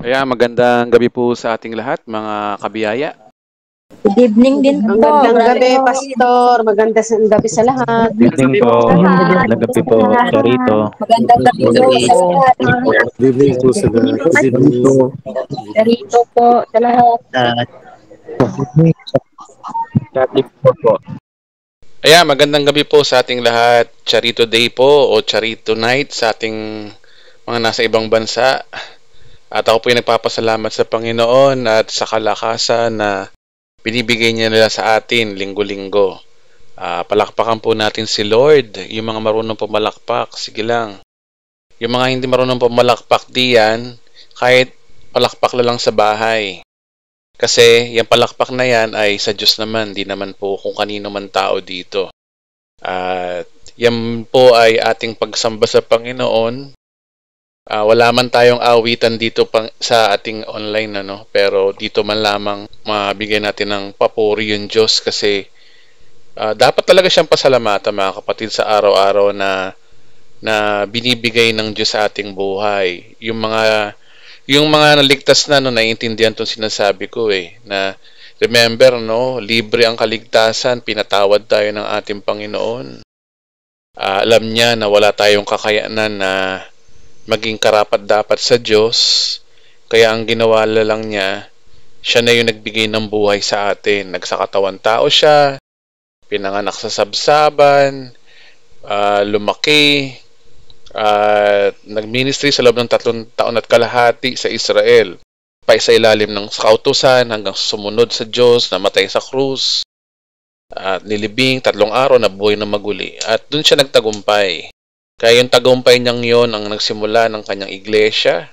Magandang gabi po sa ating lahat, mga kabiyaya. Good evening din po. Magandang gabi, Pastor. Magandang gabi sa lahat. Good evening po. Magandang gabi po, Charito. Magandang gabi po sa lahat. Good evening po sa lahat. Good evening po. Charito po sa lahat. Magandang gabi po sa ating lahat. Charito Day po o Charito Night sa ating mga nasa ibang bansa. At ako po ay nagpapasalamat sa Panginoon at sa kalakasan na binibigay niya nila sa atin linggo-linggo. Palakpakan po natin si Lord. Yung mga marunong pumalakpak, sige lang. Yung mga hindi marunong pumalakpak diyan, kahit palakpak na lang sa bahay. Kasi yung palakpak na yan ay sa Diyos naman, di naman po kung kanino man tao dito. At yan po ay ating pagsamba sa Panginoon. Wala man tayong awitan dito sa ating online, pero dito man lamang mabigyan natin ng papuri yung Diyos kasi dapat talaga siyang pasalamatan, mga kapatid, sa araw-araw na binibigay ng Diyos sa ating buhay. Yung mga naligtas na, naiintindihan itong sinasabi ko na remember, libre ang kaligtasan, pinatawad tayo ng ating Panginoon. Alam niya na wala tayong kakayanan na maging karapat-dapat sa Diyos, kaya ang ginawa lang niya, siya na yung nagbigay ng buhay sa atin. Nagsakatawan tao siya, pinanganak sa sabsaban, lumaki, nag-ministry sa loob ng 3 taon at kalahati sa Israel. Sa ilalim ng kautusan hanggang sumunod sa Diyos, namatay sa krus, at nilibing 3 araw na buhay na maguli. At dun siya nagtagumpay. Kaya yung tagumpay niyang yon ang nagsimula ng kanyang iglesia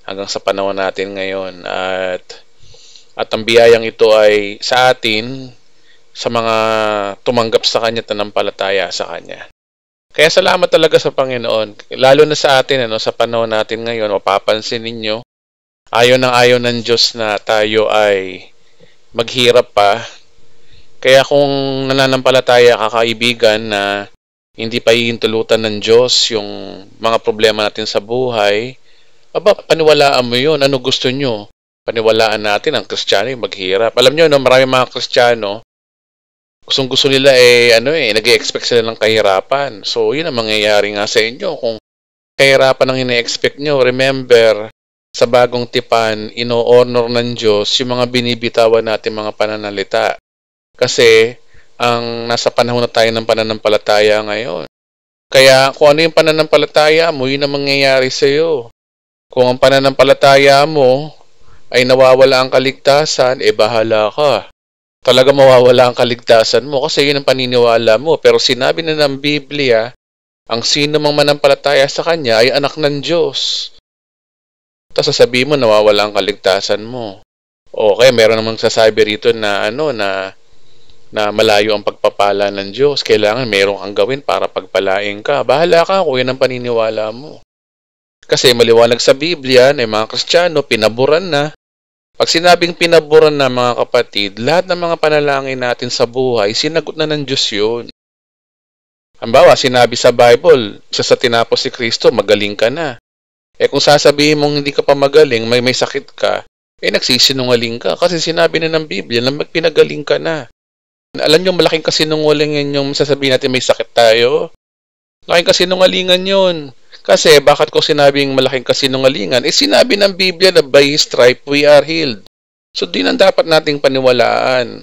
hanggang sa panahon natin ngayon. At ang biyayang ito ay sa atin, sa mga tumanggap sa kanya, tanampalataya sa kanya. Kaya salamat talaga sa Panginoon. Lalo na sa atin, sa panahon natin ngayon, mapapansin ninyo, ayaw ng Diyos na tayo ay maghirap pa. Kaya kung nananampalataya ka, kaibigan, na hindi pa hihintulutan ng Diyos yung mga problema natin sa buhay, paniwalaan mo yun. Ano gusto nyo? Paniwalaan natin ang Kristiyano maghirap. Alam nyo, maraming mga Kristiyano, gusto nila nag-i-expect sila ng kahirapan. So, yun ang mangyayari nga sa inyo. Kung kahirapan ang ine-expect nyo, remember, sa bagong tipan, ino-honor ng Diyos yung mga binibitawan natin mga pananalita. Kasi, ang nasa panahon na tayo ng pananampalataya ngayon. Kaya kung ano yung pananampalataya mo, yun ang mangyayari sa iyo. Kung ang pananampalataya mo ay nawawala ang kaligtasan, bahala ka. Talaga mawawala ang kaligtasan mo kasi yun ang paniniwala mo. Pero sinabi na ng Biblia, ang sino mang manampalataya sa Kanya ay anak ng Diyos. Tapos sasabihin mo, nawawala ang kaligtasan mo. Okay, meron namang sasabi rito na na malayo ang pagpapala ng Diyos. Kailangan meron kang gawin para pagpalain ka. Bahala ka kung yan ang paniniwala mo. Kasi maliwanag sa Biblia na mga Kristiyano, pinaburan na. Pag sinabing pinaburan na, mga kapatid, lahat ng mga panalangin natin sa buhay, sinagot na ng Diyos yun. Halimbawa, sinabi sa Bible, sa tinapos si Kristo, magaling ka na. Kung sasabihin mong hindi ka pa magaling, may sakit ka, nagsisinungaling ka. Kasi sinabi na ng Biblia na pinagaling ka na. Alam nyo, malaking kasinungalingan yung sasabihin natin may sakit tayo. Malaking kasinungalingan yun. Kasi bakit ko sinabing malaking kasinungalingan? Sinabi ng Biblia na by His stripe we are healed. So, din ang dapat nating paniwalaan.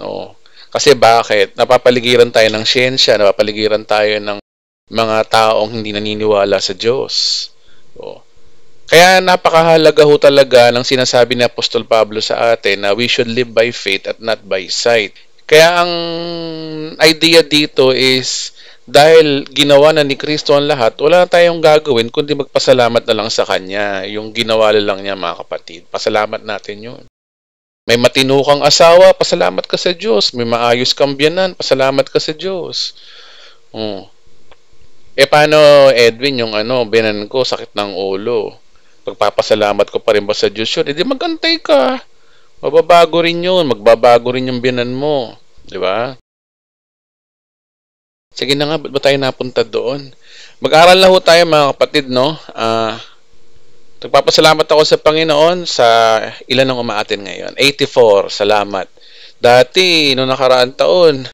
Kasi bakit? Napapaligiran tayo ng siyensya, napapaligiran tayo ng mga taong hindi naniniwala sa Diyos. Kaya napakahalaga ho talaga ng sinasabi ni Apostol Pablo sa atin na we should live by faith at not by sight. Kaya ang idea dito is, dahil ginawa na ni Kristo ang lahat, wala na tayong gagawin kundi magpasalamat na lang sa Kanya. Yung ginawa lang niya, mga kapatid. Pasalamat natin yun. May matino kang asawa, pasalamat ka sa Diyos. May maayos kang biyanan, pasalamat ka sa Diyos. Paano, Edwin, yung biyanan ko, sakit ng ulo. Pagpapasalamat ko pa rin ba sa Diyos yun? Di magantay ka. Mababago rin yun. Magbabago rin yung biyanan mo. Di ba? Sige na nga, ba't ba tayo napunta doon? Mag-aral na ho tayo, mga kapatid, Nagpapasalamat ako sa Panginoon sa ilan ang umaatin ngayon. 84, salamat. Dati, noong nakaraang taon,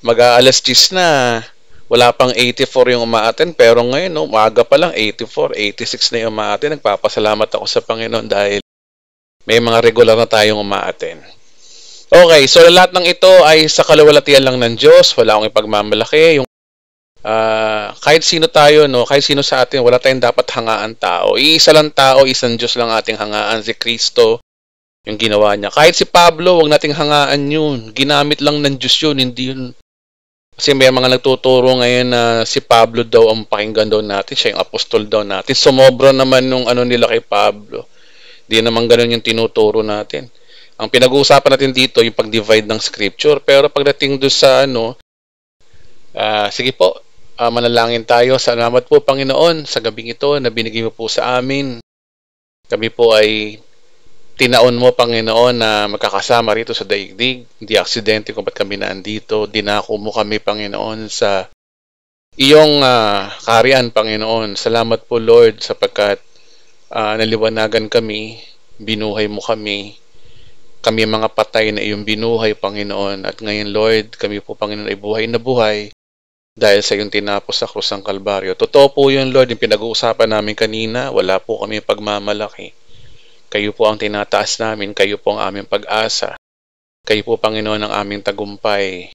mag-aalas 10 na, wala pang 84 yung umaatin, pero ngayon, no, umaga pa lang, 84, 86 na yung umaatin. Nagpapasalamat ako sa Panginoon dahil may mga regular na tayong umaatin. Okay, so lahat ng ito ay sa kaluwalhatian lang ng Diyos. Wala akong ipagmamalaki. Kahit sino tayo, no, kahit sino sa atin, wala tayong dapat hangaan tao. Iisa lang tao, isang Diyos lang ating hangaan, si Kristo, yung ginawa niya. Kahit si Pablo, wag nating hangaan yun. Ginamit lang ng Diyos yun, hindi yun. Kasi may mga nagtuturo ngayon na si Pablo daw ang pakinggan daw natin, siya yung apostol daw natin. Sumobra naman nung ano nila kay Pablo. Hindi naman ganun yung tinuturo natin. Ang pinag-uusapan natin dito, yung pag-divide ng scripture. Pero pagdating doon sa sige po, manalangin tayo. Salamat po, Panginoon, sa gabing ito na binigay mo po sa amin. Kami po ay tinaon mo, Panginoon, na magkakasama rito sa daigdig. Hindi aksidente kung ba't kami naandito. Dinako mo kami, Panginoon, sa iyong kaharian, Panginoon. Salamat po, Lord, sapagkat naliwanagan kami, binuhay mo kami. Kami mga patay na iyong binuhay, Panginoon. At ngayon, Lord, kami po, Panginoon, ay buhay na buhay dahil sa iyong tinapos sa krus ng Kalbaryo. Totoo po yun, Lord, yung pinag-uusapan namin kanina. Wala po kami pagmamalaki. Kayo po ang tinataas namin. Kayo po ang aming pag-asa. Kayo po, Panginoon, ang aming tagumpay.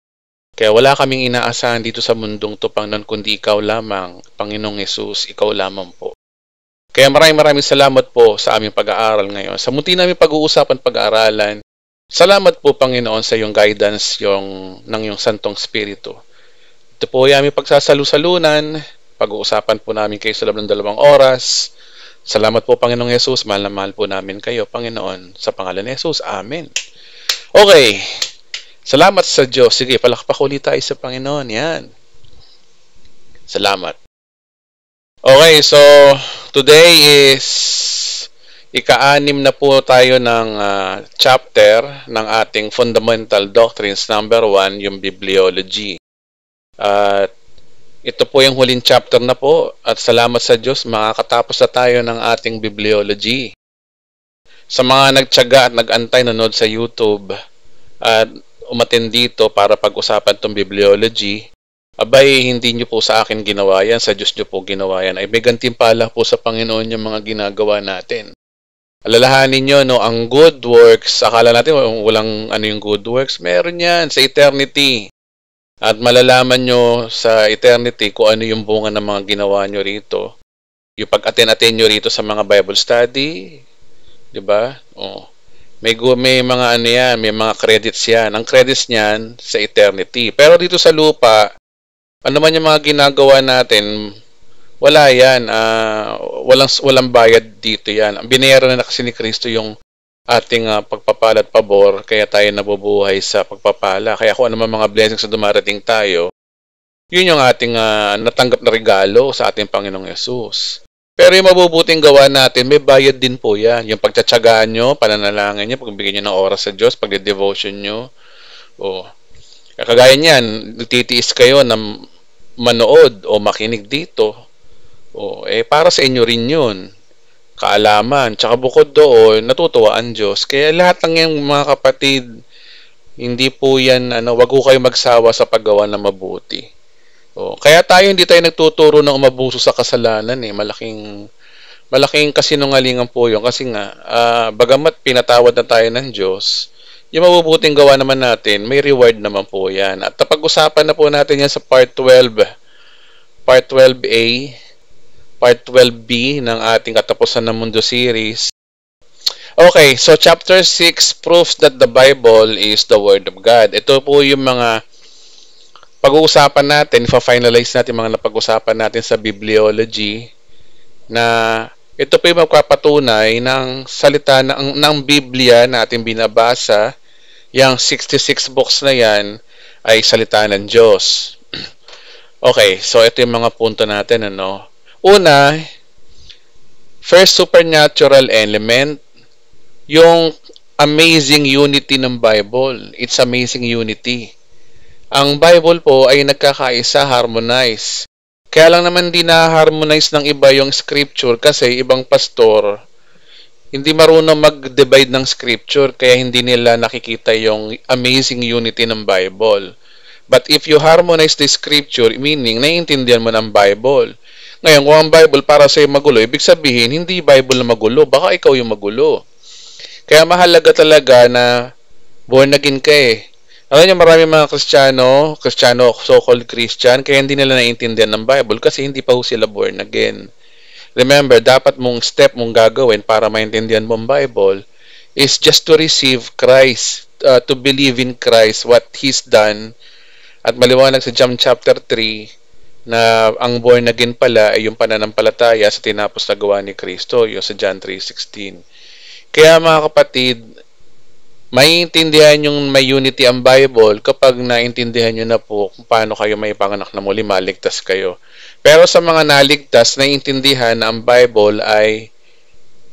Kaya wala kaming inaasahan dito sa mundong to, Panginoon, kundi ikaw lamang, Panginoong Yesus, ikaw lamang po. Kaya maraming salamat po sa aming pag-aaral ngayon. Sa munti namin pag-uusapan pag-aaralan, salamat po, Panginoon, sa iyong guidance ng iyong Santong Espiritu. Ito po ay aming pagsasalusalunan. Pag-uusapan po namin kayo sa loob ng 2 oras. Salamat po, Panginoong Yesus. Mahal na mahal po namin kayo, Panginoon. Sa pangalan ni Yesus. Amen. Okay. Salamat sa Diyos. Sige, palakpak ulit tayo sa Panginoon. Yan. Salamat. Okay, so today is ika-6 na po tayo ng chapter ng ating Fundamental Doctrines number 1, yung Bibliology. At ito po yung huling chapter na po at salamat sa Diyos, makakatapos na tayo ng ating Bibliology. Sa mga nagtiyaga at nag-antay nanood sa YouTube at umatin dito para pag-usapan itong Bibliology, abay, hindi nyo po sa akin ginawa yan, sa Diyos nyo po ginawa yan. Ay may gantimpala po sa Panginoon yung mga ginagawa natin. Alalahanin nyo, no, ang good works, akala natin walang yung good works, meron yan sa eternity. At malalaman nyo sa eternity kung ano yung bunga ng mga ginawa nyo rito. Yung pag-aten-aten nyo rito sa mga Bible study, di ba? Oh. May mga yan, may mga credits yan. Ang credits niyan sa eternity. Pero dito sa lupa, ano man yung mga ginagawa natin, wala yan. Walang bayad dito yan. Binayaran na kasi ni Kristo yung ating pagpapala at pabor, kaya tayo nabubuhay sa pagpapala. Kaya kung ano man mga blessings na dumarating tayo, yun yung ating natanggap na regalo sa ating Panginoong Yesus. Pero yung mabubuting gawa natin, may bayad din po yan. Yung pagtsatsagaan nyo, pananalangin nyo, pagbigyan nyo ng oras sa Diyos, pagde-devotion nyo. Kagaya niyan, nagtitiis kayo na manood o makinig dito. Para sa inyo rin yun. Kaalaman. Tsaka bukod doon, natutuwa ang Diyos. Kaya lahat ng yung mga kapatid, hindi po yan, wag ko kayo magsawa sa paggawa na mabuti. Kaya hindi tayo nagtuturo ng umabuso sa kasalanan. Malaking kasinungalingan po yun. Kasi nga, bagamat pinatawad na tayo ng Diyos, yung mabubuting gawa naman natin, may reward naman po yan. At pag-usapan na po natin yan sa part 12. Part 12A, Part 12B ng ating Katapusan ng Mundo series. Okay, so chapter 6, proves that the Bible is the Word of God. Ito po yung mga pag-uusapan natin, finalize natin mga napag-usapan natin sa Bibliology, na ito po yung magpapatunay ng salita ng Biblia na ating binabasa. Yung 66 books na yan ay salita ng Diyos. Okay, so ito yung mga punto natin, Una, first supernatural element, yung amazing unity ng Bible. It's amazing unity. Ang Bible po ay nagkakaisa, harmonize. Kaya lang naman di na-harmonize ng iba yung scripture kasi ibang pastor hindi marunong mag-divide ng scripture kaya hindi nila nakikita yung amazing unity ng Bible. But if you harmonize the scripture, meaning naiintindihan mo ng Bible. Ngayon, kung ang Bible para sa'yo magulo, ibig sabihin, hindi Bible na magulo. Baka ikaw yung magulo. Kaya mahalaga talaga na born again ka eh. Alam niyo, marami mga Kristiyano, so-called Christian, kaya hindi nila naiintindihan ng Bible kasi hindi pa ho sila born again. Remember, dapat mong step mong gagawin para maintindihan mo ang Bible is just to receive Christ, to believe in Christ, what He's done. At maliwanag sa John chapter 3 na ang born again pala ay yung pananampalataya sa tinapos na gawa ni Kristo, yung sa John 3:16. Kaya mga kapatid, maiintindihan yung may unity ang Bible kapag naintindihan nyo na po kung paano kayo may panganak na muli, maligtas kayo. Pero sa mga naligtas, naiintindihan na ang Bible ay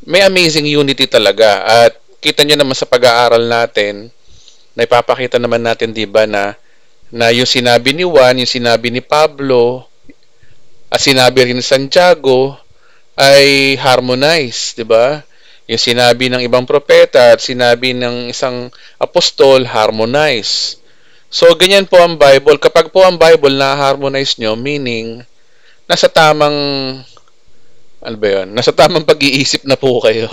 may amazing unity talaga. At kita nyo naman sa pag-aaral natin, na ipapakita naman natin, diba, na yung sinabi ni Juan, yung sinabi ni Pablo, at sinabi rin ni Santiago, ay harmonize, diba? Yung sinabi ng ibang propeta at sinabi ng isang apostol, harmonize. So, ganyan po ang Bible. Kapag po ang Bible na-harmonize nyo, meaning, nasa tamang, ano ba yun? Nasa tamang pag-iisip na po kayo.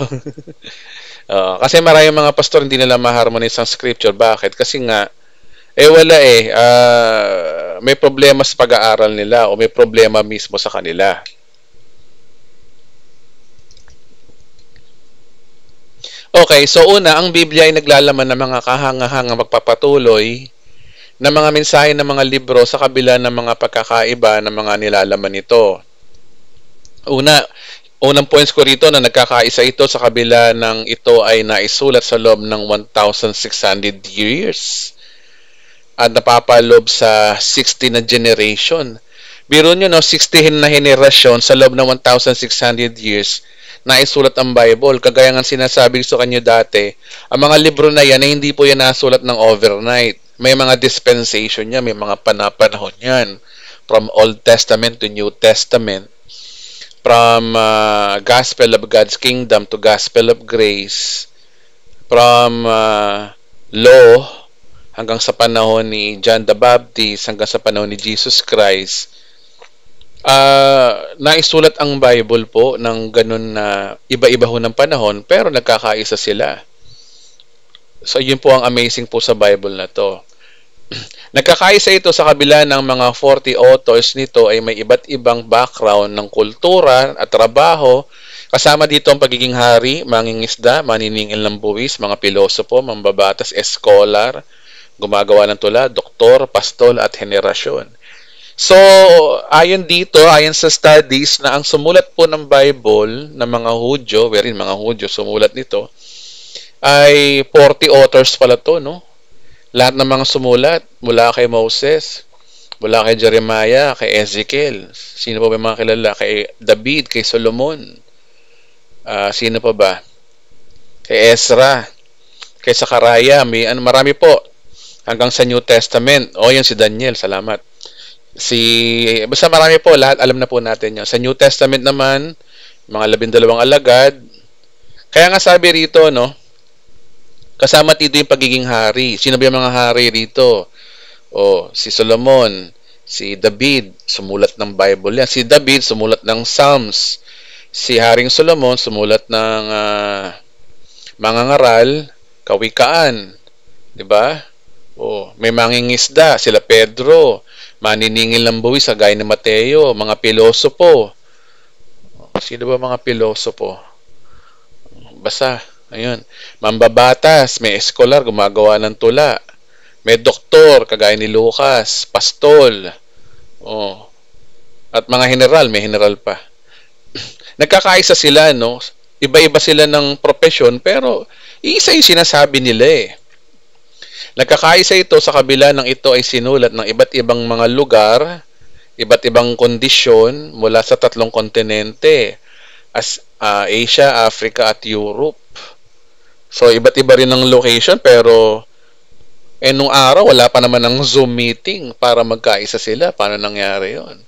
Kasi maraming mga pastor hindi nila ma-harmonize ang scripture. Bakit? Kasi nga, wala eh. May problema sa pag-aaral nila o may problema mismo sa kanila. Okay, so una, ang Biblia ay naglalaman ng mga kahanga-hanga magpapatuloy na mga mensahe ng mga libro sa kabila ng mga pagkakaiba ng mga nilalaman nito. Unang points ko rito na nagkakaisa ito sa kabila ng ito ay naisulat sa loob ng 1,600 years at napapaloob sa 60 na generation. Biro nyo, 60 na henerasyon sa loob ng 1,600 years naisulat ang Bible. Kagaya ng sinasabi sa kanyo dati, ang mga libro na yan ay hindi po yan nasulat ng overnight. May mga dispensation niya, may mga panahon yan. From Old Testament to New Testament. From Gospel of God's Kingdom to Gospel of Grace. From Law hanggang sa panahon ni John the Baptist, hanggang sa panahon ni Jesus Christ. Naisulat ang Bible po ng ganun na iba-iba ho ng panahon, pero nagkakaisa sila. So, yun po ang amazing po sa Bible na to. Nagkakaisa ito sa kabila ng mga 40 authors nito ay may iba't ibang background ng kultura at trabaho. Kasama dito ang pagiging hari, mangingisda, maniningil ng buwis, mga pilosopo, mambabatas, scholar, gumagawa ng tula, doktor, pastol at henerasyon. So, ayon dito, ayon sa studies na ang sumulat po ng Bible ng mga Hudyo, wherein mga Hudyo sumulat nito, ay 40 authors pala to, no? Lahat ng mga sumulat, mula kay Moses, mula kay Jeremiah, kay Ezekiel, sino pa ba mga kilala? Kay David, kay Solomon, sino pa ba? Kay Ezra, kay Zachariah, marami po, hanggang sa New Testament. Yun si Daniel, salamat. Basta marami po, lahat alam na po natin yun. Sa New Testament naman, mga 12 alagad. Kaya nga sabi rito, no, kasama dito yung pagiging hari. Sino ba yung mga hari rito? Si Solomon, si David, sumulat ng Bible yan. Si David, sumulat ng Psalms. Si Haring Solomon, sumulat ng mga ngaral, kawikaan. Diba? May mangingisda, sila Pedro, maniningil ng buwis, gaya ni Mateo, mga pilosopo. Sino ba mga pilosopo? Basta, ayun. Mambabatas, may eskolar, gumagawa ng tula. May doktor, kagaya ni Lucas, pastol. At mga general, may general pa. Nagkakaisa sila, no? Iba-iba sila ng profesyon, pero isa yung sinasabi nila eh. Nagkakaisa ito sa kabila ng ito ay sinulat ng iba't ibang mga lugar, iba't ibang kondisyon mula sa 3 kontinente, as Asia, Africa at Europe. So, iba't iba rin ang location, pero nung araw, wala pa naman ng Zoom meeting para magkaisa sila. Paano nangyari yon?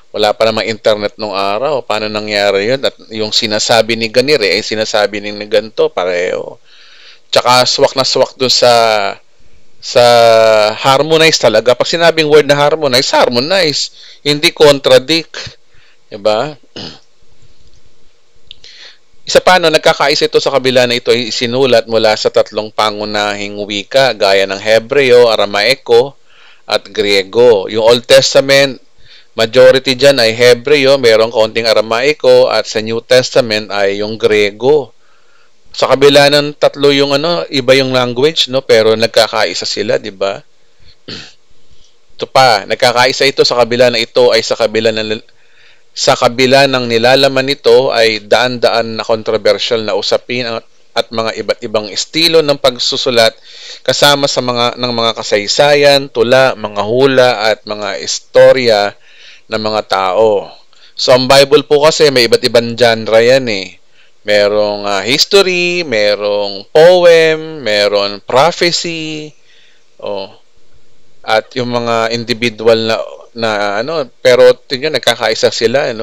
Wala pa namang internet nung araw. Paano nangyari yun? At yung sinasabi ni Ganire ay sinasabi ni ganito, pareho. Tsaka swak na swak doon sa harmonize talaga. Pag sinabing word na harmonize, harmonize. Hindi contradict. Diba? Isa pa, nagkakaisa ito sa kabila na ito ay isinulat mula sa tatlong pangunahing wika gaya ng Hebreo, Aramaiko, at Griego. Yung Old Testament, majority dyan ay Hebreo, mayroong kaunting Aramaiko, at sa New Testament ay yung Griego. Sa kabila ng tatlo yung iba yung language, no, pero nagkakaisa sila, di ba? Ito pa, nagkakaisa ito sa kabila na ito ay sa kabila ng nilalaman nito ay daan-daan na controversial na usapin at mga iba't ibang estilo ng pagsusulat kasama sa mga kasaysayan, tula, mga hula at mga istorya ng mga tao. So ang Bible po kasi may iba't ibang genre yan eh. Merong history, merong poem, meron prophecy, at yung mga individual na pero tingnan nagkakaisa sila,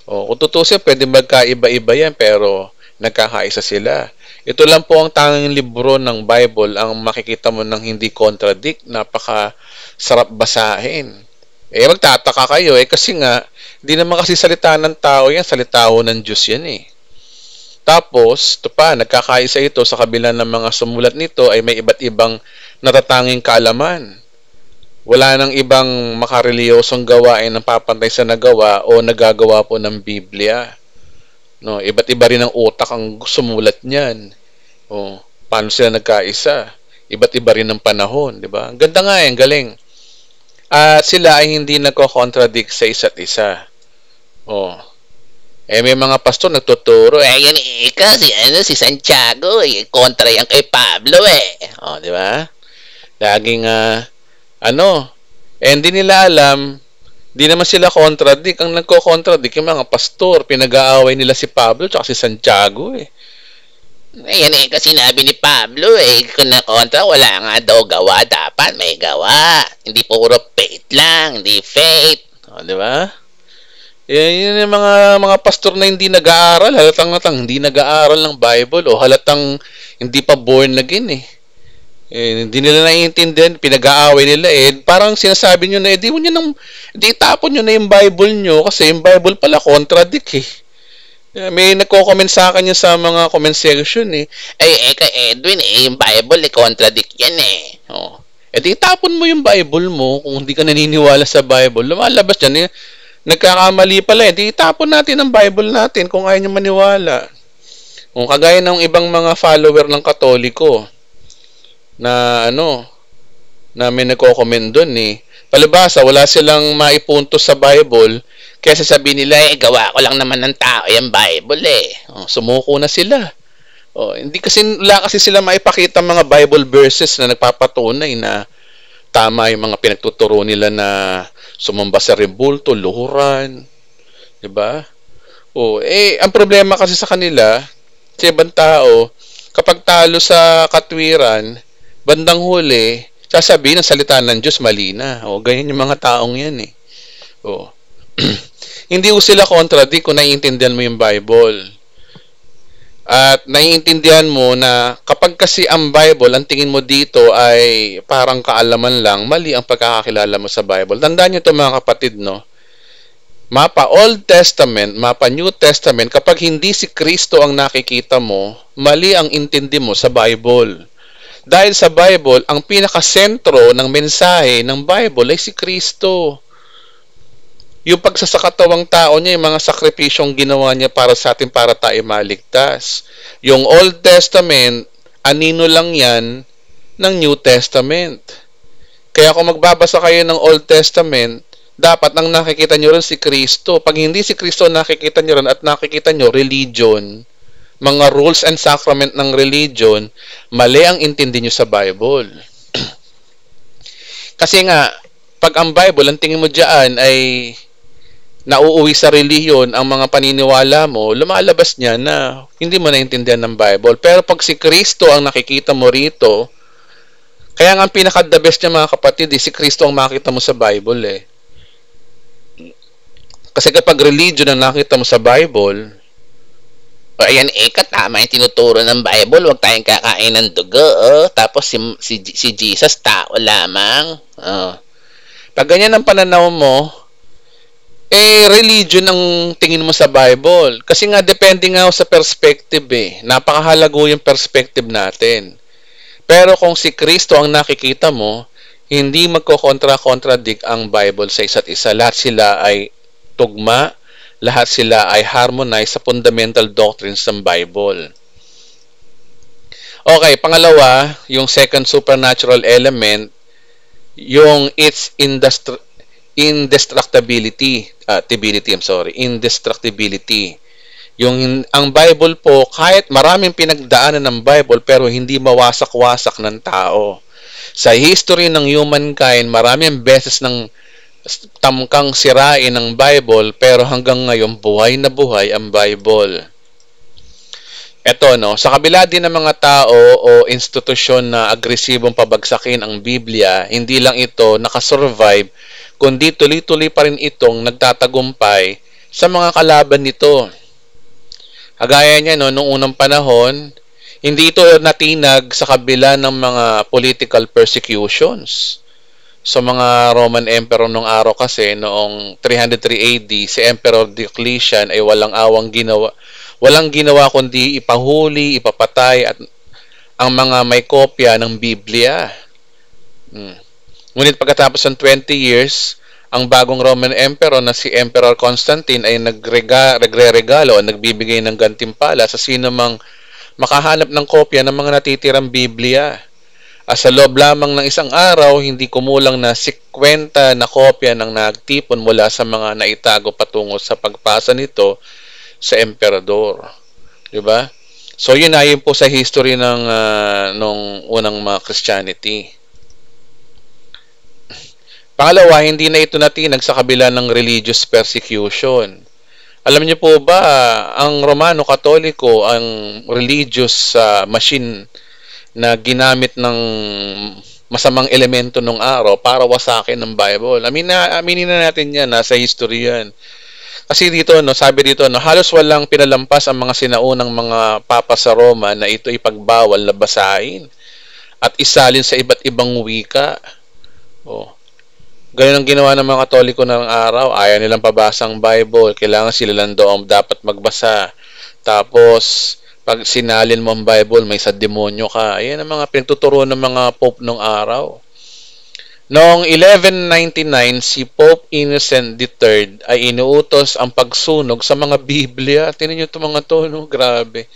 kung tutusin pwede magkaiba-iba yan pero nagkakaisa sila. Ito lang po ang tanging libro ng Bible ang makikita mo ng hindi contradict, napaka-sarap basahin. Magtataka kayo kasi nga hindi naman kasi salita ng tao yan, salita ng Diyos yan eh. Tapos, ito pa, nagkakaisa ito sa kabila ng mga sumulat nito ay may iba't ibang natatanging kaalaman. Wala nang ibang makareliyosong gawain ng papantay sa nagawa o nagagawa po ng Biblia. No, iba't iba rin ang utak ang sumulat niyan. Paano sila nagkaisa? Iba't iba rin ang panahon, di ba? Ang ganda nga ang galing. At sila ay hindi nagko-contradict sa isa't isa. May mga pastor nagtuturo, yan kasi si Santiago, kontra yan kay Pablo di ba? Laging hindi nila alam, di naman sila contradict. Ang nagko-contradict yung mga pastor, pinag-aaway nila si Pablo at si Santiago yan kasi sinabi ni Pablo kung na-contra, wala nga daw gawa, dapat may gawa. Hindi puro faith lang, hindi faith. Di ba? Yun yung mga pastor na hindi nag-aaral, halatang hindi nag-aaral ng Bible o halatang hindi pa born again hindi nila naiintindihan, pinag-aaway nila parang sinasabi nyo na di tapon nyo na yung Bible nyo kasi yung Bible pala contradict may nagko-comment sa akin sa mga comment section kay Edwin yung Bible contradict yan di tapon mo yung Bible mo kung hindi ka naniniwala sa Bible, lumalabas yan nagkakamali pala di tapon natin ang Bible natin kung ayaw nyo maniwala. Kung kagaya ng ibang mga follower ng Katoliko na na may nagko-comment doon palibasa wala silang maipunto sa Bible kaya sasabihin nila gawa ko lang naman ng tao yung Bible sumuko na sila. Hindi wala kasi sila maipakita mga Bible verses na nagpapatunay na tama yung mga pinagtuturo nila na sumamba sa rebulto, luhuran, di ba? Ang problema kasi sa kanila, sa ibang tao, kapag talo sa katwiran, bandang huli, sasabihin ang salita ng Diyos mali na. Ganyan yung mga taong yan Hindi sila contradict kung naiintindihan mo yung Bible. At naiintindihan mo na kapag kasi ang Bible, ang tingin mo dito ay parang kaalaman lang, mali ang pagkakakilala mo sa Bible. Tandaan nyo ito mga kapatid, Mapa Old Testament, mapa New Testament, kapag hindi si Kristo ang nakikita mo, mali ang intindi mo sa Bible. Dahil sa Bible, ang pinakasentro ng mensahe ng Bible ay si Kristo. Yung pagsasakatawang tao niya, yung mga sakripisyong ginawa niya para sa atin para tayo maligtas. Yung Old Testament, anino lang yan ng New Testament. Kaya kung magbabasa kayo ng Old Testament, dapat ang nakikita nyo rin si Kristo. Pag hindi si Kristo nakikita nyo rin at nakikita nyo religion, mga rules and sacrament ng religion, mali ang intindi nyo sa Bible. Kasi nga, pag ang Bible, ang tingin mo dyan ay nauuwi sa relihiyon ang mga paniniwala mo, lumalabas niya na hindi mo naintindihan ng Bible. Pero pag si Kristo ang nakikita mo rito, kaya nga ang pinaka-the best niya mga kapatid, si Kristo ang makita mo sa Bible Kasi kapag religion ang nakita mo sa Bible, ayan tama yung tinuturo ng Bible, huwag tayong kakain ng dugo, tapos si Jesus, tao lamang. Pag ganyan ang pananaw mo, religion ang tingin mo sa Bible. Kasi nga, depende nga sa perspective Napakahalago yung perspective natin. Pero kung si Kristo ang nakikita mo, hindi magko-contradict ang Bible sa isa't isa. Lahat sila ay tugma, lahat sila ay harmonize sa fundamental doctrines ng Bible. Okay, pangalawa, yung second supernatural element, yung its indestructibility. Ang Bible po, kahit maraming pinagdaanan ng Bible, pero hindi mawasak-wasak ng tao. Sa history ng humankind, maraming beses ng tamkang sirain ng Bible, pero hanggang ngayon buhay na buhay ang Bible. Eto, sa kabila din ng mga tao o institusyon na agresibong pabagsakin ang Biblia, hindi lang ito nakasurvive, kundi tuloy-tuloy pa rin itong nagtatagumpay sa mga kalaban nito. Kagaya niya, noong unang panahon, hindi ito natinag sa kabila ng mga political persecutions. So mga Roman Emperor nung araw kasi, noong 303 AD, si Emperor Diocletian ay walang ginawa kundi ipahuli, ipapatay at ang mga may kopya ng Biblia. Ngunit pagkatapos ng 20 years, ang bagong Roman Emperor na si Emperor Constantine ay nagre-regalo o nagbibigay ng gantimpala sa sino mang makahanap ng kopya ng mga natitirang Biblia. Sa loob lamang ng isang araw, hindi kumulang na 50 na kopya ng nagtipon mula sa mga naitago patungo sa pagpasa nito sa emperador. Diba? So yun po sa history ng nung unang mga Christianity. Pangalawa, hindi na ito natinag sa kabila ng religious persecution. Alam niyo po ba, ang Romano Katoliko, ang religious machine na ginamit ng masamang elemento nung araw para wasakin ng Bible. Aminin na natin yan, nasa history yan. Kasi dito, sabi dito, halos walang pinalampas ang mga sinaunang mga papa sa Roma na ito ipagbawal na basahin at isalin sa iba't ibang wika. Ganyan ang ginawa ng mga Katoliko ng araw. Ayaw nilang pabasa ang Bible. Kailangan sila lang doon dapat magbasa. Tapos, pag sinalin mo ang Bible, may sa demonyo ka. Ayan ang mga pinagtuturo ng mga Pope nung araw. Noong 1199, si Pope Innocent III ay inuutos ang pagsunog sa mga Biblia. Tingnan niyo itong mga to, grabe.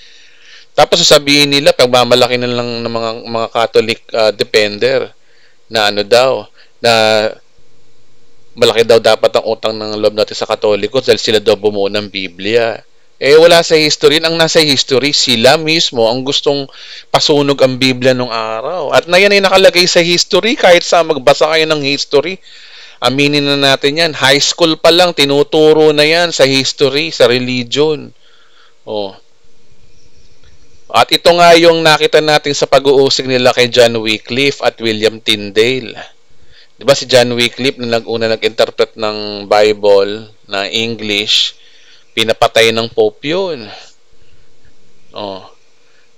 Tapos sasabihin nila, pagmamalaki na lang ng mga Catholic defender na na malaki daw dapat ang utang ng loob natin sa Katoliko dahil sila daw bumuo ng Biblia. Wala sa history. Ang nasa history, sila mismo ang gustong pasunog ang Biblia nung araw. At na yan ay nakalagay sa history. Kahit sa magbasa kayo ng history, aminin na natin yan. High school pa lang, tinuturo na yan sa history, sa religion. At ito nga yung nakita natin sa pag-uusig nila kay John Wycliffe at William Tyndale. Diba si John Wycliffe na nag-interpret ng Bible na English, pinapatay ng Pope yun.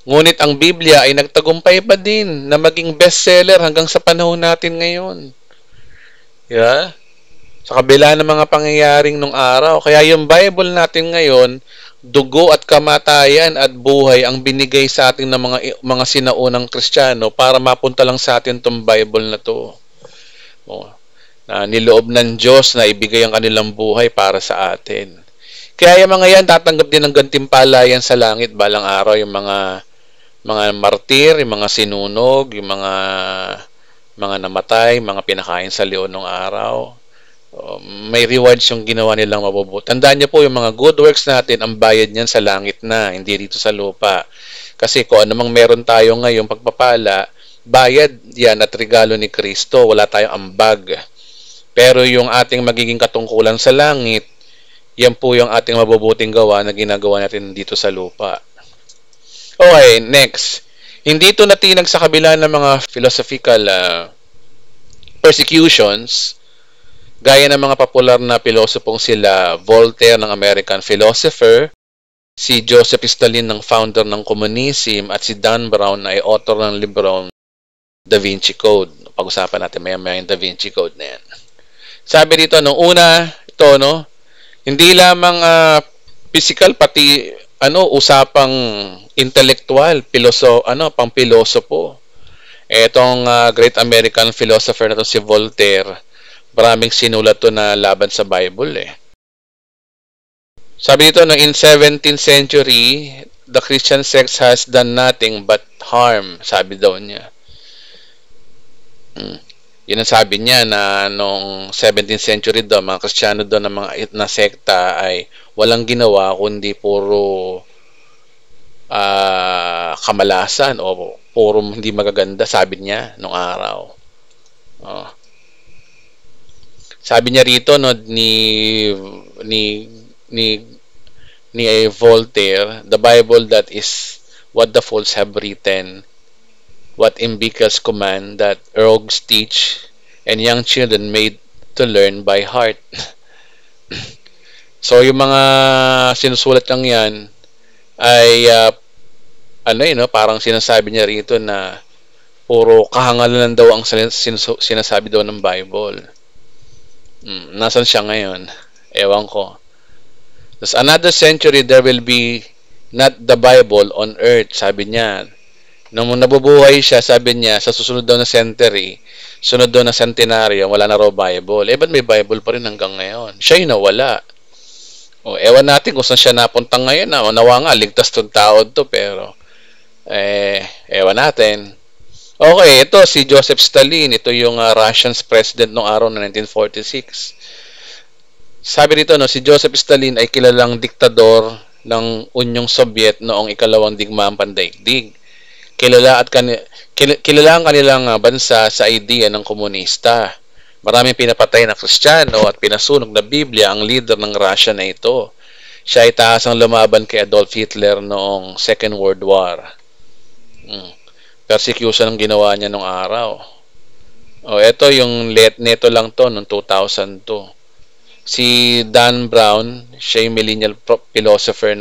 Ngunit ang Biblia ay nagtagumpay pa din na maging bestseller hanggang sa panahon natin ngayon. Yeah? Sa kabila ng mga pangyayaring nung araw. Kaya yung Bible natin ngayon, dugo at kamatayan at buhay ang binigay sa atin ng mga sinaunang Kristiyano para mapunta lang sa atin tong Bible na to. Na niloob ng Diyos na ibigay ang kanilang buhay para sa atin. Kaya yung mga yan, tatanggap din ng gantimpala yan sa langit balang araw, yung mga martir, yung mga sinunog, yung mga namatay, mga pinakain sa leon ng araw. May rewards yung ginawa nilang mabubuti. Tandaan niyo po, yung mga good works natin, ang bayad niyan sa langit na, hindi dito sa lupa. Kasi kung anumang meron tayo ngayong pagpapala, bayad yan at regalo ni Kristo. Wala tayong ambag. Pero yung ating magiging katungkulan sa langit, yan po yung ating mabubuting gawa na ginagawa natin dito sa lupa. Okay, next. Hindi ito natinag sa kabila ng mga philosophical persecutions. Gaya ng mga popular na pilosopong sila Voltaire ng American philosopher, si Joseph Stalin ng founder ng communism, at si Dan Brown ay author ng librong Da Vinci Code. Pag-usapan natin maya-maya yung Da Vinci Code na yan. Sabi dito, nung una, ito, no, hindi lamang physical, pati usapang intellectual, pang pilosopo. Etong great American philosopher na to si Voltaire, maraming sinulat to na laban sa Bible eh. Sabi dito, no, in 17th century, the Christian sects has done nothing but harm, sabi daw niya. Yun ang sabi niya na noong 17th century daw, mga Kristiyano daw ng mga na sekta ay walang ginawa kundi puro kamalasan o puro hindi magaganda, sabi niya nung araw. Sabi niya rito, no, ni Voltaire, the Bible that is what the fools have written, what imbeciles command, that rogues teach, and young children made to learn by heart. So, yung mga sinusulat lang yan ay parang sinasabi niya rito na puro kahangalan daw ang sinasabi daw ng Bible. Nasaan siya ngayon? Ewan ko. There's another century, there will be not the Bible on earth, sabi niya. Nung nabubuhay siya, sabi niya, sa susunod daw na century, sunod daw na centenaryo, wala na raw Bible. Ba't may Bible pa rin hanggang ngayon? Siya yung nawala. Ewan natin kung saan siya napunta ngayon. Nawa nga, ligtas tong tao to, pero ewan natin. Okay, ito si Joseph Stalin. Ito yung Russian's president noong araw na 1946. Sabi dito, no, si Joseph Stalin ay kilalang diktador ng Unyong Soviet noong ikalawang digmaang pandaigdig. Kilala ang kanilang bansa sa idea ng komunista. Maraming pinapatay na Kristiyano at pinasunog na Biblia ang leader ng Russia na ito. Siya ay tahasang lumaban kay Adolf Hitler noong Second World War. Persecution ang ginawa niya noong araw. Ito yung neto lang to noong 2002. Si Dan Brown, siya yung millennial philosopher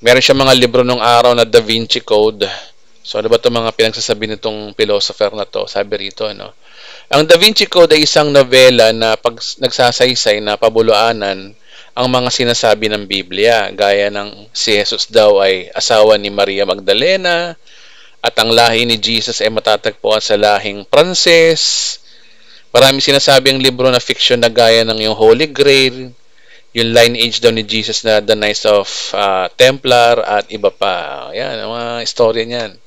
meron siya mga libro nung araw na Da Vinci Code. So, ano ba itong mga pinagsasabi nitong philosopher na to? Sabi rito, no? Ang Da Vinci Code ay isang nobela na nagsasaysay na pabulaanan ang mga sinasabi ng Biblia, gaya ng si Jesus daw ay asawa ni Maria Magdalena, at ang lahi ni Jesus ay matatagpuan sa lahing Pranses. Maraming sinasabi ang libro na fiction na gaya ng yung Holy Grail, yung lineage daw ni Jesus na The Knights of Templar, at iba pa. Yan, ang mga istorya niyan.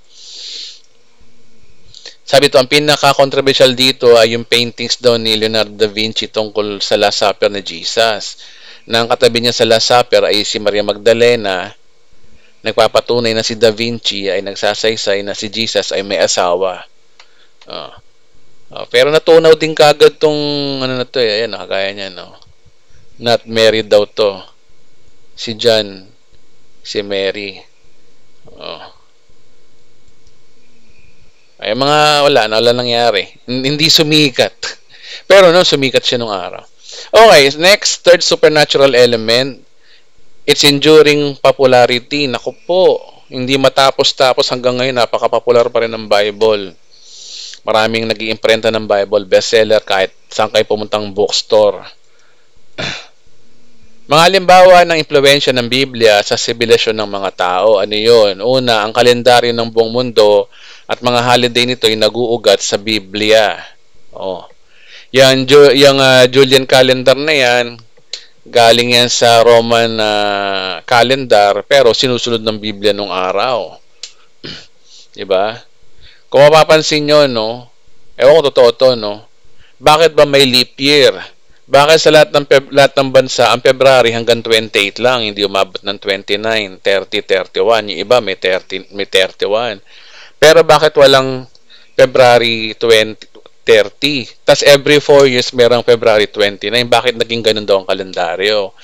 Sabi ito, ang pinaka-controversial dito ay yung paintings daw ni Leonardo da Vinci tungkol sa Last Supper ni Jesus. Na ang katabi niya sa Last Supper ay si Maria Magdalena. Nagpapatunay na si Da Vinci ay nagsasaysay na si Jesus ay may asawa. Pero natunaw din kagad tong na to eh. Ayan, kagaya niya, no. Not married daw to. Si John, si Mary. Ay wala nangyari. Hindi sumikat. Pero no, sumikat siya nung araw. Okay, next, third supernatural element. Its enduring popularity. Naku po, hindi matapos-tapos hanggang ngayon, napaka-popular pa rin ng Bible. Maraming nag-iimprenta ng Bible, bestseller kahit saan kayo pumuntang bookstore. Mga halimbawa ng impluwensya ng Biblia sa sibilisyon ng mga tao. Ano yun? Una, ang kalendaryo ng buong mundo at mga holiday nito ay naguugat sa Biblia. Yung Julian calendar na yan, galing yan sa Roman calendar, pero sinusunod ng Biblia nung araw. Diba? Kung mapapansin nyo, no, ewan ko totoo to, no, bakit ba may leap year? Bakit sa lahat ng bansa, ang February hanggang 28 lang, hindi umabot ng 29, 30, 31. Yung iba may 30, may 31. Pero bakit walang February 20, 30? Tas every 4 years merang February 29. Bakit naging ganun daw ang kalendaryo?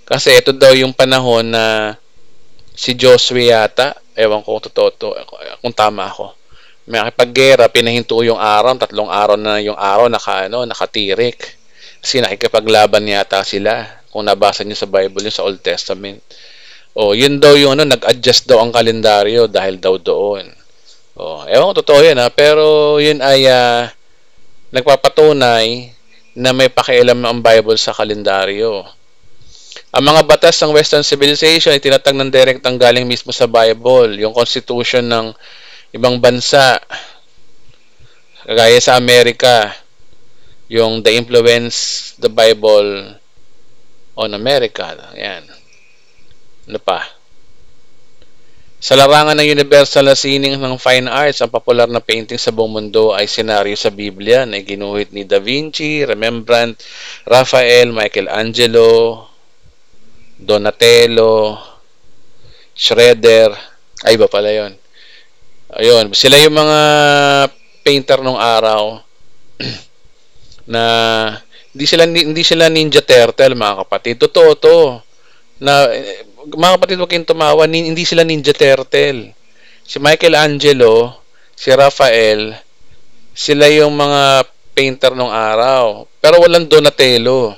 Kasi ito daw yung panahon na si Joshua yata, ewan ko kung tama ako. May paggera, pinahinto yung araw, 3 araw na yung araw nakatirik. Kasi nakikipaglaban yata sila. Kung nabasa niyo sa Bible yun sa Old Testament. Yun daw yung nag-adjust daw ang kalendaryo dahil daw doon. Ewan ko totoo yan pero yun ay nagpapatunay na may pakialam ang Bible sa kalendaryo. Ang mga batas ng Western Civilization ay tinatag ng direktang galing mismo sa Bible. Yung constitution ng ibang bansa, kagaya sa Amerika, yung the influence the Bible on America. Yan. Ano pa? Sa larangan ng universal na sining ng fine arts, ang popular na painting sa buong mundo ay senaryo sa Biblia na ginuhit ni Da Vinci, Rembrandt, Raphael, Michelangelo, Donatello, Schroeder, ay iba pala yun. Ayun, sila yung mga painter nung araw na hindi sila Ninja Turtle, mga kapatid. Totoo to. Na mga kapatid, huwag kayong tumawa, hindi sila Ninja Turtle. Si Michelangelo, si Raphael, sila yung mga painter nung araw. Pero walang Donatello.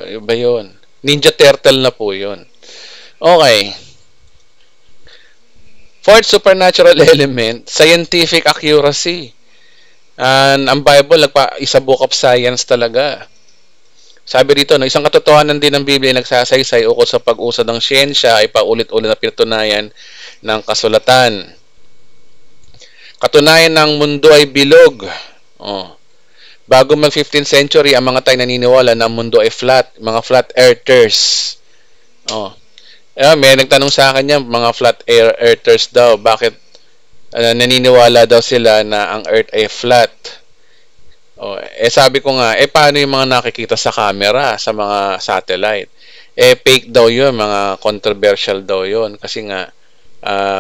Iba yun. Ninja Turtle na po yun. Okay. Fourth supernatural element, scientific accuracy. And ang Bible, isa book of science talaga. Sabi rito, isang katotohanan din ng Biblia ay nagsasaysay ukol sa pag-usad ng siyensya ay paulit-ulit na pinatunayan ng kasulatan. Katunayan ng mundo ay bilog. Bago mag 15th century, ang mga tayo naniniwala na ang mundo ay flat, mga flat earthers. May nagtanong sa akin yan, mga flat earthers daw, bakit naniniwala daw sila na ang earth ay flat? Sabi ko nga, paano yung mga nakikita sa camera, sa mga satellite? Fake daw yun, mga controversial daw yun. Kasi nga,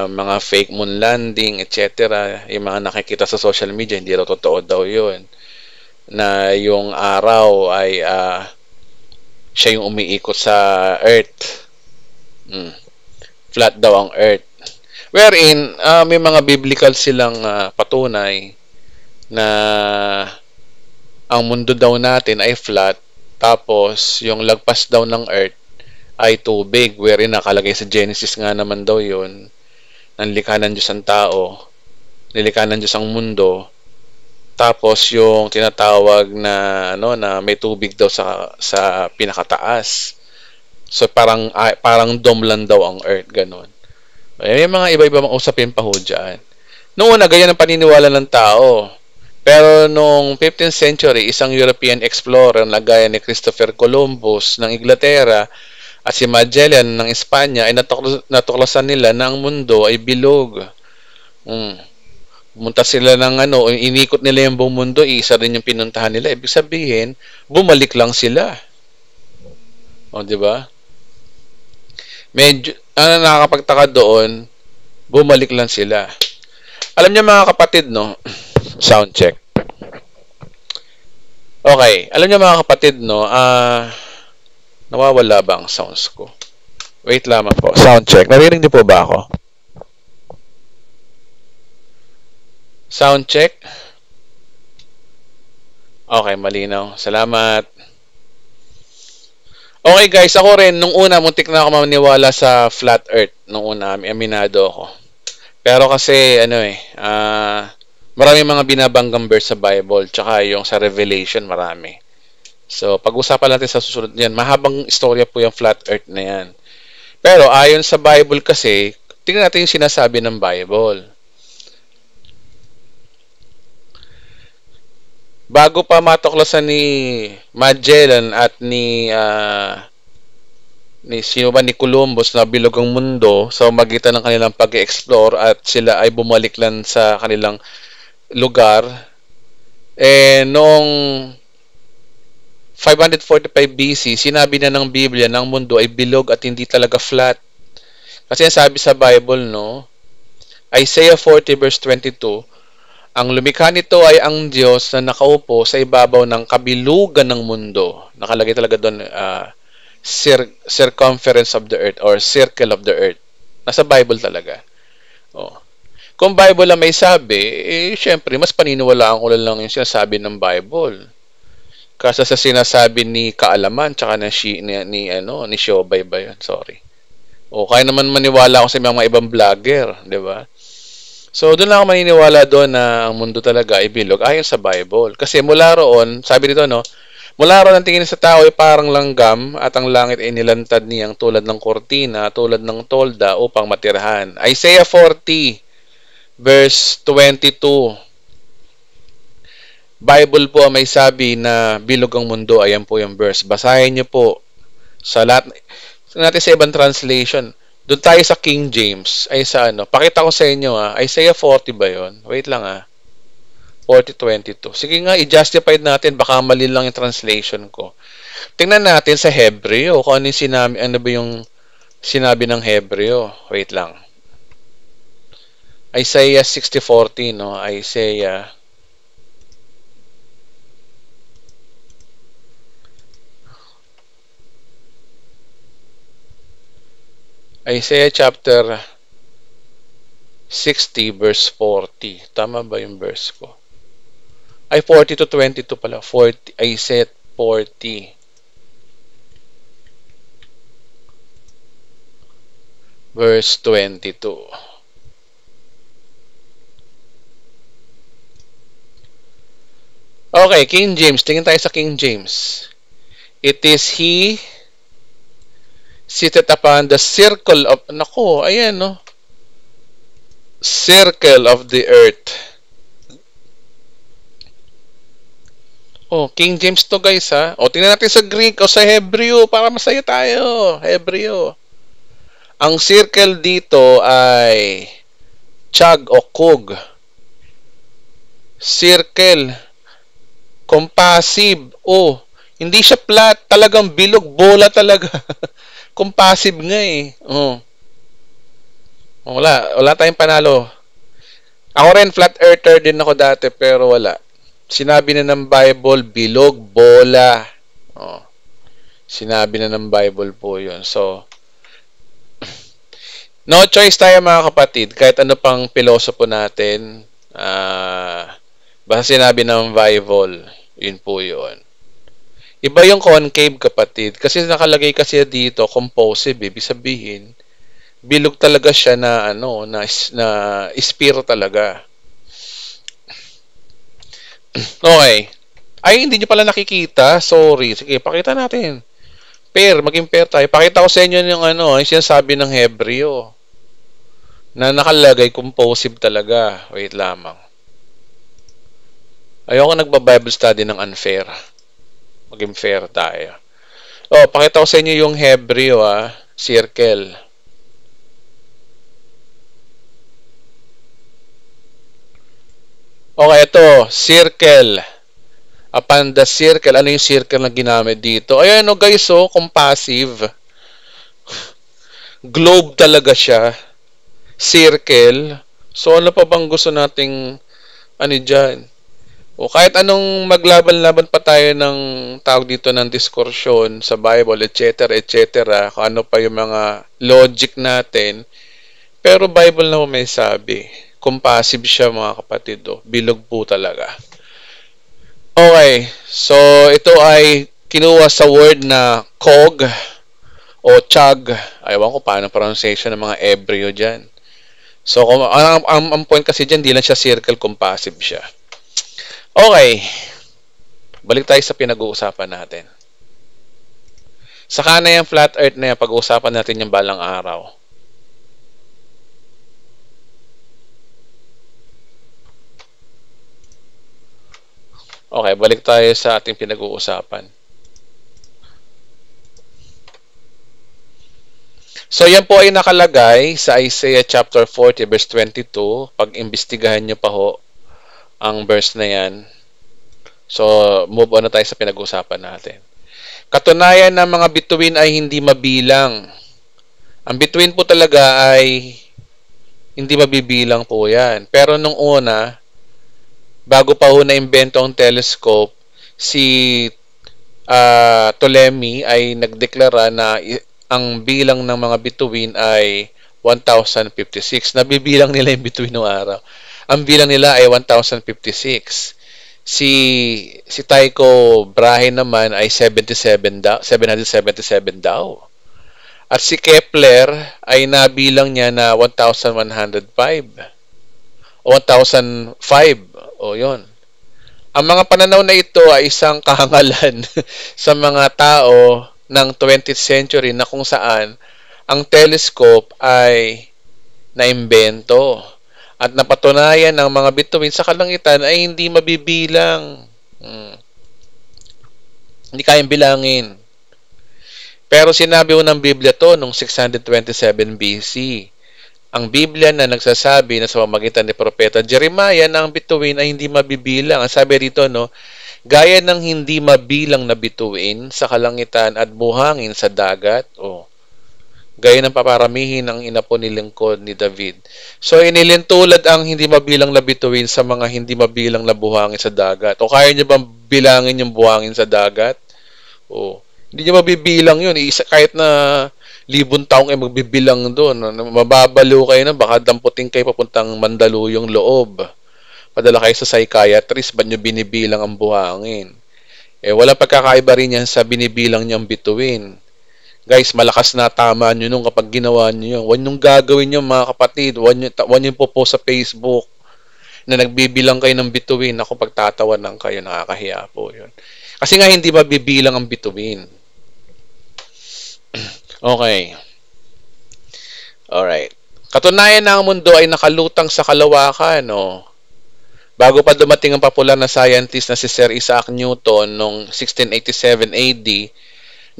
mga fake moon landing, etc. Yung mga nakikita sa social media, hindi raw totoo daw yun. Na yung araw ay siya yung umiikot sa earth. Flat daw ang earth. Wherein, may mga biblical silang patunay na ang mundo daw natin ay flat, tapos yung lagpas daw ng earth ay tubig, wherein nakalagay sa Genesis nga naman daw yun, nanlikha ng Diyos ang tao, nilikha ng Diyos ang mundo, tapos yung tinatawag na na may tubig daw sa pinakataas. So parang dome lang daw ang earth, ganun. May mga iba-iba mga usapin pa ho dyan. Noong una, ganyan ang paniniwala ng tao. Pero noong 15th century, isang European explorer na gaya ni Christopher Columbus ng Inglaterra at si Magellan ng Espanya ay natuklasan nila na ang mundo ay bilog. Pumunta sila ng inikot nila yung buong mundo, isa rin yung pinuntahan nila. Ibig sabihin, bumalik lang sila. Di ba? Medyo, nakakapagtaka doon, bumalik lang sila. Alam niyo mga kapatid, sound check. Okay, alam niyo mga kapatid, nawawala ba ang sounds ko? Wait lamang po, sound check. Naririnig niyo po ba ako? Sound check. Okay, malinaw. Salamat. Okay guys, ako rin, nung una, muntik na ako maniwala sa flat earth. Nung una, aminado ako. Pero kasi, marami mga binabanggang verse sa Bible, tsaka yung sa Revelation, marami. So, pag-usapan natin sa susunod yan, mahabang istorya po yung flat earth na yan. Pero, ayon sa Bible kasi, tingnan natin yung sinasabi ng Bible. Bago pa matuklasan ni Magellan at ni Columbus na bilog ang mundo sa magitan ng kanilang pag-explore at sila ay bumalik lang sa kanilang lugar, noong 545 BC, sinabi na ng Biblia na ang mundo ay bilog at hindi talaga flat. Kasi sabi sa Bible, Isaiah 40 verse 22, ang lumikha nito ay ang Diyos na nakaupo sa ibabaw ng kabilugan ng mundo. Nakalagay talaga doon, circumference of the earth or circle of the earth. Nasa Bible talaga. Kung Bible lang may sabi, syempre, mas paniniwalaan ko lang yung sinasabi ng Bible. Kasi sa sinasabi ni Kaalaman tsaka ni Siobay ba yun? Sorry. O kaya naman maniwala ako sa mga ibang vlogger, di ba? So doon lang ako maniniwala doon na ang mundo talaga ay bilog ayon sa Bible. Kasi mula roon, sabi dito no, mula roon ang tingin sa tao ay parang langgam at ang langit ay nilantad niyang tulad ng kortina, tulad ng tolda upang matirhan. Isaiah 40 verse 22. Bible po may sabi na bilog ang mundo. Ayan po yung verse. Basahin niyo po sa lahat natin sa ibang translation. Doon tayo sa King James. Ay sa ano. Pakita ko sa inyo Isaiah 40 ba yun? Wait lang 40:22. Sige nga, i-justify natin. Baka mali lang yung translation ko. Tingnan natin sa Hebreo. Kung ano ba yung sinabi ng Hebreo. Wait lang. Isaiah 60:40, no? Isaiah chapter 60 verse 40. Tama ba yung verse ko? Ay, 40-22 pala. Isaiah 40. Verse 22. Okay, King James. Tingin tayo sa King James. It is he seated upon the circle of, ayan no, circle of the earth. King James to guys tingnan natin sa Greek o sa Hebreo para masaya tayo. Hebreo. Ang circle dito ay chag o kug. Circle. Compassive. Hindi siya flat. Talagang bilog. Bola talaga. Compassive nga Wala tayong panalo. Ako rin flat earther din ako dati pero wala. Sinabi na ng Bible, bilog, bola. Sinabi na ng Bible po yun. So, no choice tayo mga kapatid. Kahit ano pang pilosopo natin, basta sinabi ng Bible, yun po yun. Iba yung concave, kapatid. Kasi nakalagay kasi dito, composive. Ibig sabihin, bilog talaga siya na sphere talaga. Okay. Ay, hindi nyo pala nakikita. Sorry. Sige, pakita natin. Maging pair tayo. Pakita ko sa inyo yung yung sinasabi ng Hebreo. Na nakalagay, composive talaga. Wait lamang. Ayoko nagba-Bible study ng unfair. Maging fair tayo. Pakita ko sa inyo yung Hebreo, circle. Okay, ito, circle. Upon the circle, ano yung circle na ginamit dito? Ayan guys, compassive. Globe talaga siya. Circle. So, ano pa bang gusto nating dyan? Kahit anong maglaban-laban pa tayo ng tawag dito ng diskursyon sa Bible, etc., kung ano pa yung mga logic natin, pero Bible na may sabi, compassive siya mga kapatid, bilog po talaga. Okay, so ito ay kinuha sa word na kog o chag. Ayaw ko paano pronunciation ng mga Hebreo dyan. So, ang point kasi dyan, di lang siya circle, compassive siya. Okay. Balik tayo sa pinag-uusapan natin. Saka na yung flat earth na yan, pag-uusapan natin yung balang araw. Okay, balik tayo sa ating pinag-uusapan. So, yan po ay nakalagay sa Isaiah chapter 40 verse 22. Pag-imbestigahan nyo pa ang verse na yan. So, move on na tayo sa pinag-uusapan natin. Katunayan ng mga bituin ay hindi mabilang. Ang bituin po talaga ay hindi mabibilang po yan. Pero nung una, bago pa na-invento ang telescope, si Ptolemy ay nagdeklara na ang bilang ng mga bituin ay 1,056. Nabibilang nila yung bituin ng araw. Ang bilang nila ay 1,056. Si Tycho Brahe naman ay 777 daw. At si Kepler ay nabilang niya na 1,105 o 1,005. O yun. Ang mga pananaw na ito ay isang kahangalan sa mga tao ng 20th century na kung saan ang telescope ay naimbento at napatunayan ng mga bituin sa kalangitan ay hindi mabibilang. Hindi kayang bilangin. Pero sinabi ho ng Biblia to noong 627 BC. Ang Biblia na nagsasabi na sa pamamagitan ni Propeta Jeremiah na ang bituin ay hindi mabibilang. Ang sabi rito, no, gaya ng hindi mabilang na bituin sa kalangitan at buhangin sa dagat, gaya ng paparamihin ng inapo ni lingkod ni David. So, inilintulad ang hindi mabilang na bituin sa mga hindi mabilang na buhangin sa dagat. O kaya nyo bang bilangin yung buhangin sa dagat? Hindi nyo mabibilang yun. Kahit na 1,000 taong ay magbibilang doon. Mababalo kayo na, baka damputin kayo papuntang Mandaluyong loob. Padala kayo sa psychiatrist, ba't nyo binibilang ang buhangin? Walang pagkakaiba rin yan sa binibilang niyang bituin. Guys, malakas na tama nyo nung kapag ginawa nyo yun. Huwag nyo gagawin yun, mga kapatid. Huwag nyo po sa Facebook na nagbibilang kayo ng bituin. Ako, pagtatawanan kayo, nakakahiya po yun. Kasi nga hindi mabibilang ang bituin. Okay. Alright. Katunayan na ang mundo ay nakalutang sa kalawakan, Bago pa dumating ang popular na scientist na si Sir Isaac Newton noong 1687 AD,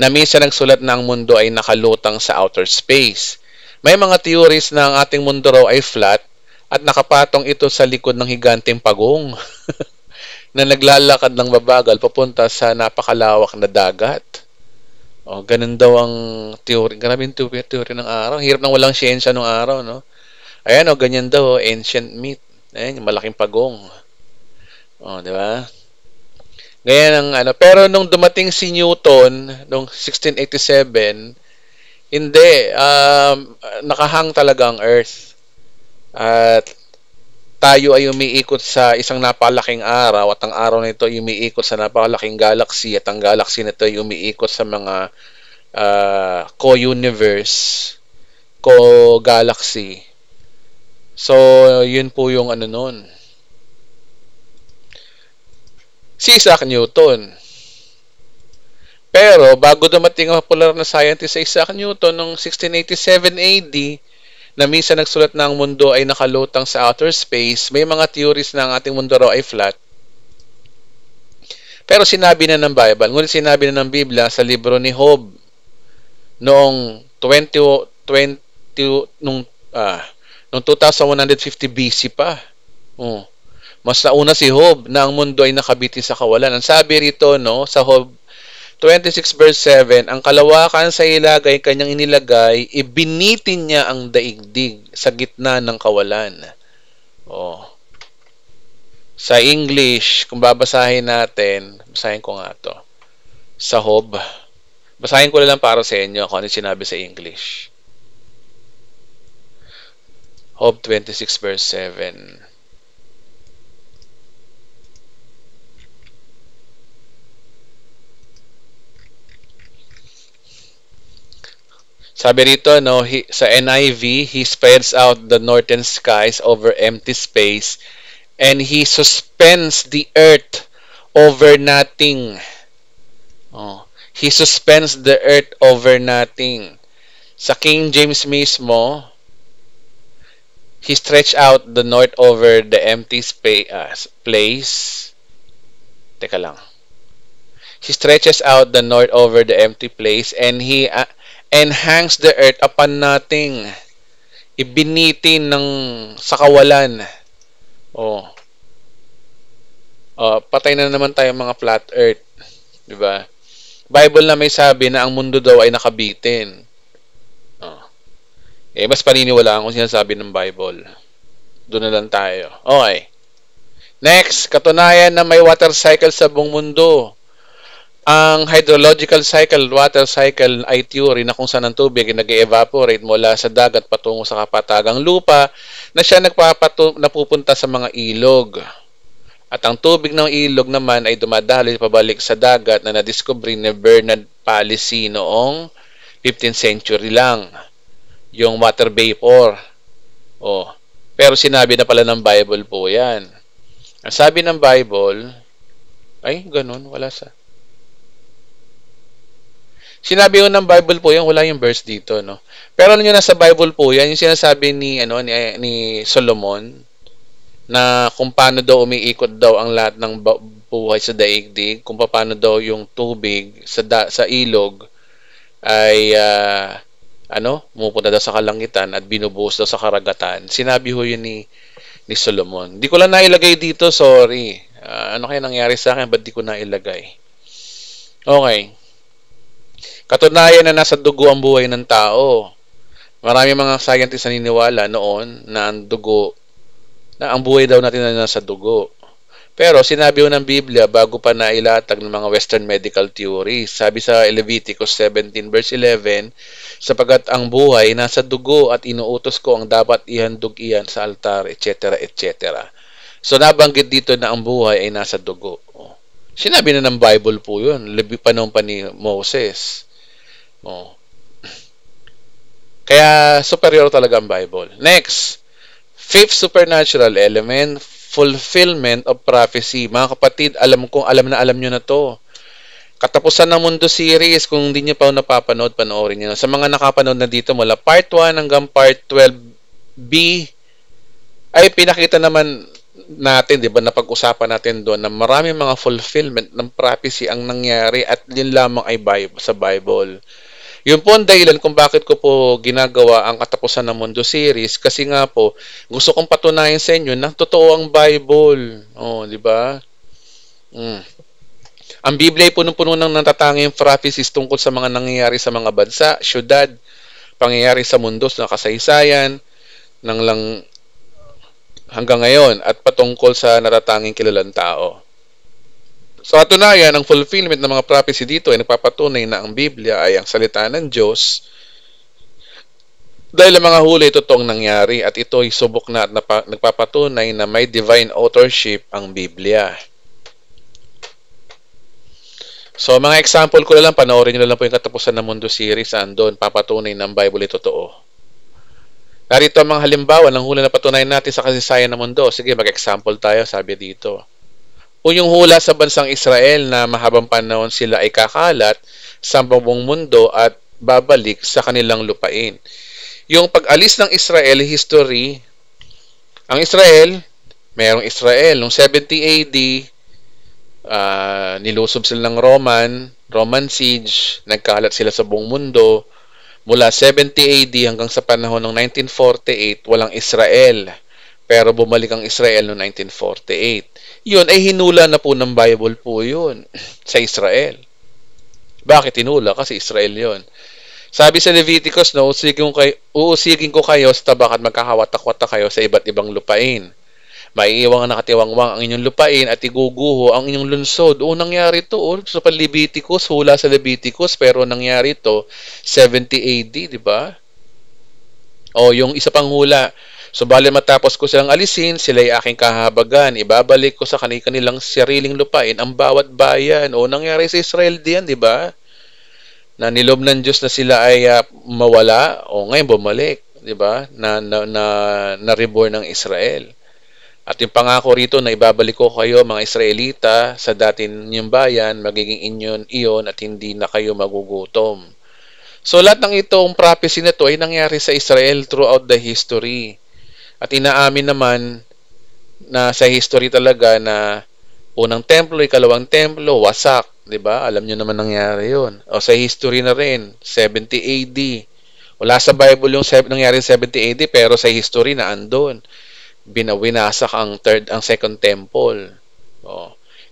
na minsan nagsulat na ang mundo ay nakalutang sa outer space. May mga theories na ang ating mundo raw ay flat at nakapatong ito sa likod ng higanteng pagong na naglalakad ng mabagal papunta sa napakalawak na dagat. Ganun daw ang theory. Grabe yung theory ng araw. Hirap nang walang siyensya ng araw, no? Ayan, ganyan daw, ancient myth. Ayan, yung malaking pagong. Di ba? Ganyan ang pero nung dumating si Newton noong 1687, hindi nakahang talaga ang Earth. At tayo ay umiikot sa isang napakalaking araw at ang araw na ito ay umiikot sa napakalaking galaxy at ang galaxy na ito ay umiikot sa mga co-universe, co-galaxy. So, yun po yung noon. Si Isaac Newton. Pero, bago dumating ang popular na scientist sa Isaac Newton noong 1687 AD, na minsan nagsulat na ang mundo ay nakalutang sa outer space, may mga theories na ang ating mundo raw ay flat. Pero sinabi na ng Bible, ngunit sinabi na ng Biblia sa libro ni Job noong 2150 BC pa. Mas nauna si Job na ang mundo ay nakabitin sa kawalan. Ang sabi rito, sa Job 26 verse 7, ang kalawakan sa ilagay kanyang inilagay, ibinitin niya ang daigdig sa gitna ng kawalan. Sa English, kung babasahin natin, basahin ko nga to. Sa Job, basahin ko lang para sa inyo kung ano sinabi sa English. Job 26 verse 7. Sabi rito, sa NIV, He spreads out the northern skies over empty space and He suspends the earth over nothing. He suspends the earth over nothing. Sa King James mismo, He stretched out the north over the empty place. Teka lang. He stretches out the north over the empty place and He and hangs the earth upon nothing. Ibinitin sa kawalan. Patay na naman tayo mga flat earth. Diba? Bible na may sabi na ang mundo daw ay nakabitin. Mas paniniwalaan kung sinasabi ng Bible. Doon na lang tayo. Okay. Next, katunayan na may water cycle sa buong mundo. Ang hydrological cycle, water cycle ay theory na kung saan ang tubig ay nag-evaporate mula sa dagat patungo sa kapatagang lupa na siya napupunta sa mga ilog. At ang tubig ng ilog naman ay dumadaloy pabalik sa dagat na nadiscover ni Bernard Palissy noong 15th century lang. Yung water vapor. Oh. Pero sinabi na pala ng Bible po yan. Ang sabi ng Bible, ay, ganun, wala sa... Sinabi ko ng Bible po yan, wala yung verse dito, no? Pero ano nyo, nasa Bible po yan, yung sinasabi ni Solomon, na kung paano daw umiikot daw ang lahat ng buhay sa daigdig, kung paano daw yung tubig sa ilog ay pumupunta daw sa kalangitan at binubuhos daw sa karagatan. Sinabi ho yun ni Solomon. Di ko lang nailagay dito, sorry. Ano kaya nangyari sa akin? Ba't di ko nailagay? Okay. Katunayan na nasa dugo ang buhay ng tao. Marami mga scientists na naniniwala noon na ang buhay daw natin na nasa dugo. Pero sinabi ng Biblia bago pa nailatag ng mga Western medical theories. Sabi sa Leviticus 17 verse 11, sapagkat ang buhay nasa dugo at inuutos ko ang dapat ihandog iyan sa altar, etc., etc. So nabanggit dito na ang buhay ay nasa dugo. Sinabi na ng Bible po yun, panahon pa ni Moses. Kaya superior talaga ang Bible. Next, fifth supernatural element, fulfillment of prophecy. Mga kapatid, alam nyo na to. Katapusan ng Mundo series, kung hindi nyo pa napapanood, panoorin nyo. Sa mga nakapanood na dito mula part 1 hanggang part 12b, ay pinakita naman natin, di ba, napag-usapan natin doon na maraming mga fulfillment ng prophecy ang nangyari at yun lamang ay sa Bible. Yun po ang dahilan kung bakit ko po ginagawa ang Katapusan ng Mundo series kasi nga po, gusto kong patunayan sa inyo na totoo ang Bible. Di ba? Ang Biblia ay punong-puno ng natatanging prophecies tungkol sa mga nangyayari sa mga bansa, syudad, pangyayari sa mundo na kasaysayan, hanggang ngayon at patungkol sa natatanging kilalang tao. Sa katunayan, ang fulfillment ng mga prophecy dito ay nagpapatunay na ang Biblia ay ang salita ng Diyos dahil ang mga huli totoong nangyari at ito ay subok na at nagpapatunay na may divine authorship ang Biblia. So, mga example ko na lang, panoorin nyo na lang po yung Katapusan ng Mundo series, andon, papatunay ng Bible ay totoo. Narito ang mga halimbawa ng hula na patunayan natin sa kasaysayan ng mundo. Sige, mag-example tayo, sabi dito. O yung hula sa bansang Israel na mahabang panahon sila ay kakalat sa buong mundo at babalik sa kanilang lupain. Yung pag-alis ng Israel history, ang Israel, mayroong Israel, noong 70 AD, nilusob sila ng Roman siege, nagkalat sila sa buong mundo. Mula 70 AD hanggang sa panahon ng 1948, walang Israel. Pero bumalik ang Israel noong 1948. Yun ay hinula na po ng Bible po yun sa Israel. Bakit hinula? Kasi Israel yun. Sabi sa Leviticus, uusigin ko kayo sa tabak at magkakawatak-watak kayo sa iba't ibang lupain. Maiiwang ang nakatiwangwang ang inyong lupain at iguguho ang inyong lunsod. Nangyari to. Sa Leviticus, hula sa Leviticus, pero nangyari to 70 AD, di ba? Yung isa pang hula. So, bali matapos ko silang alisin, sila'y aking kahabagan. Ibabalik ko sa kanilang sariling lupain ang bawat bayan. Nangyari sa Israel diyan, di ba? Na nilob ng Diyos na sila ay mawala. Ngayon bumalik, di ba? Na reborn ng Israel. At yung pangako rito na ibabalik ko kayo mga Israelita sa dati ninyong bayan, magiging iyon at hindi na kayo magugutom. So lahat ng itong prophecy na ito ay nangyari sa Israel throughout the history. At inaamin naman na sa history talaga na unang templo, ikalawang templo, wasak. Diba? Alam nyo naman nangyari yun. Sa history na rin, 70 AD. Wala sa Bible yung nangyari 70 AD pero sa history na andun. Winasak ang second temple.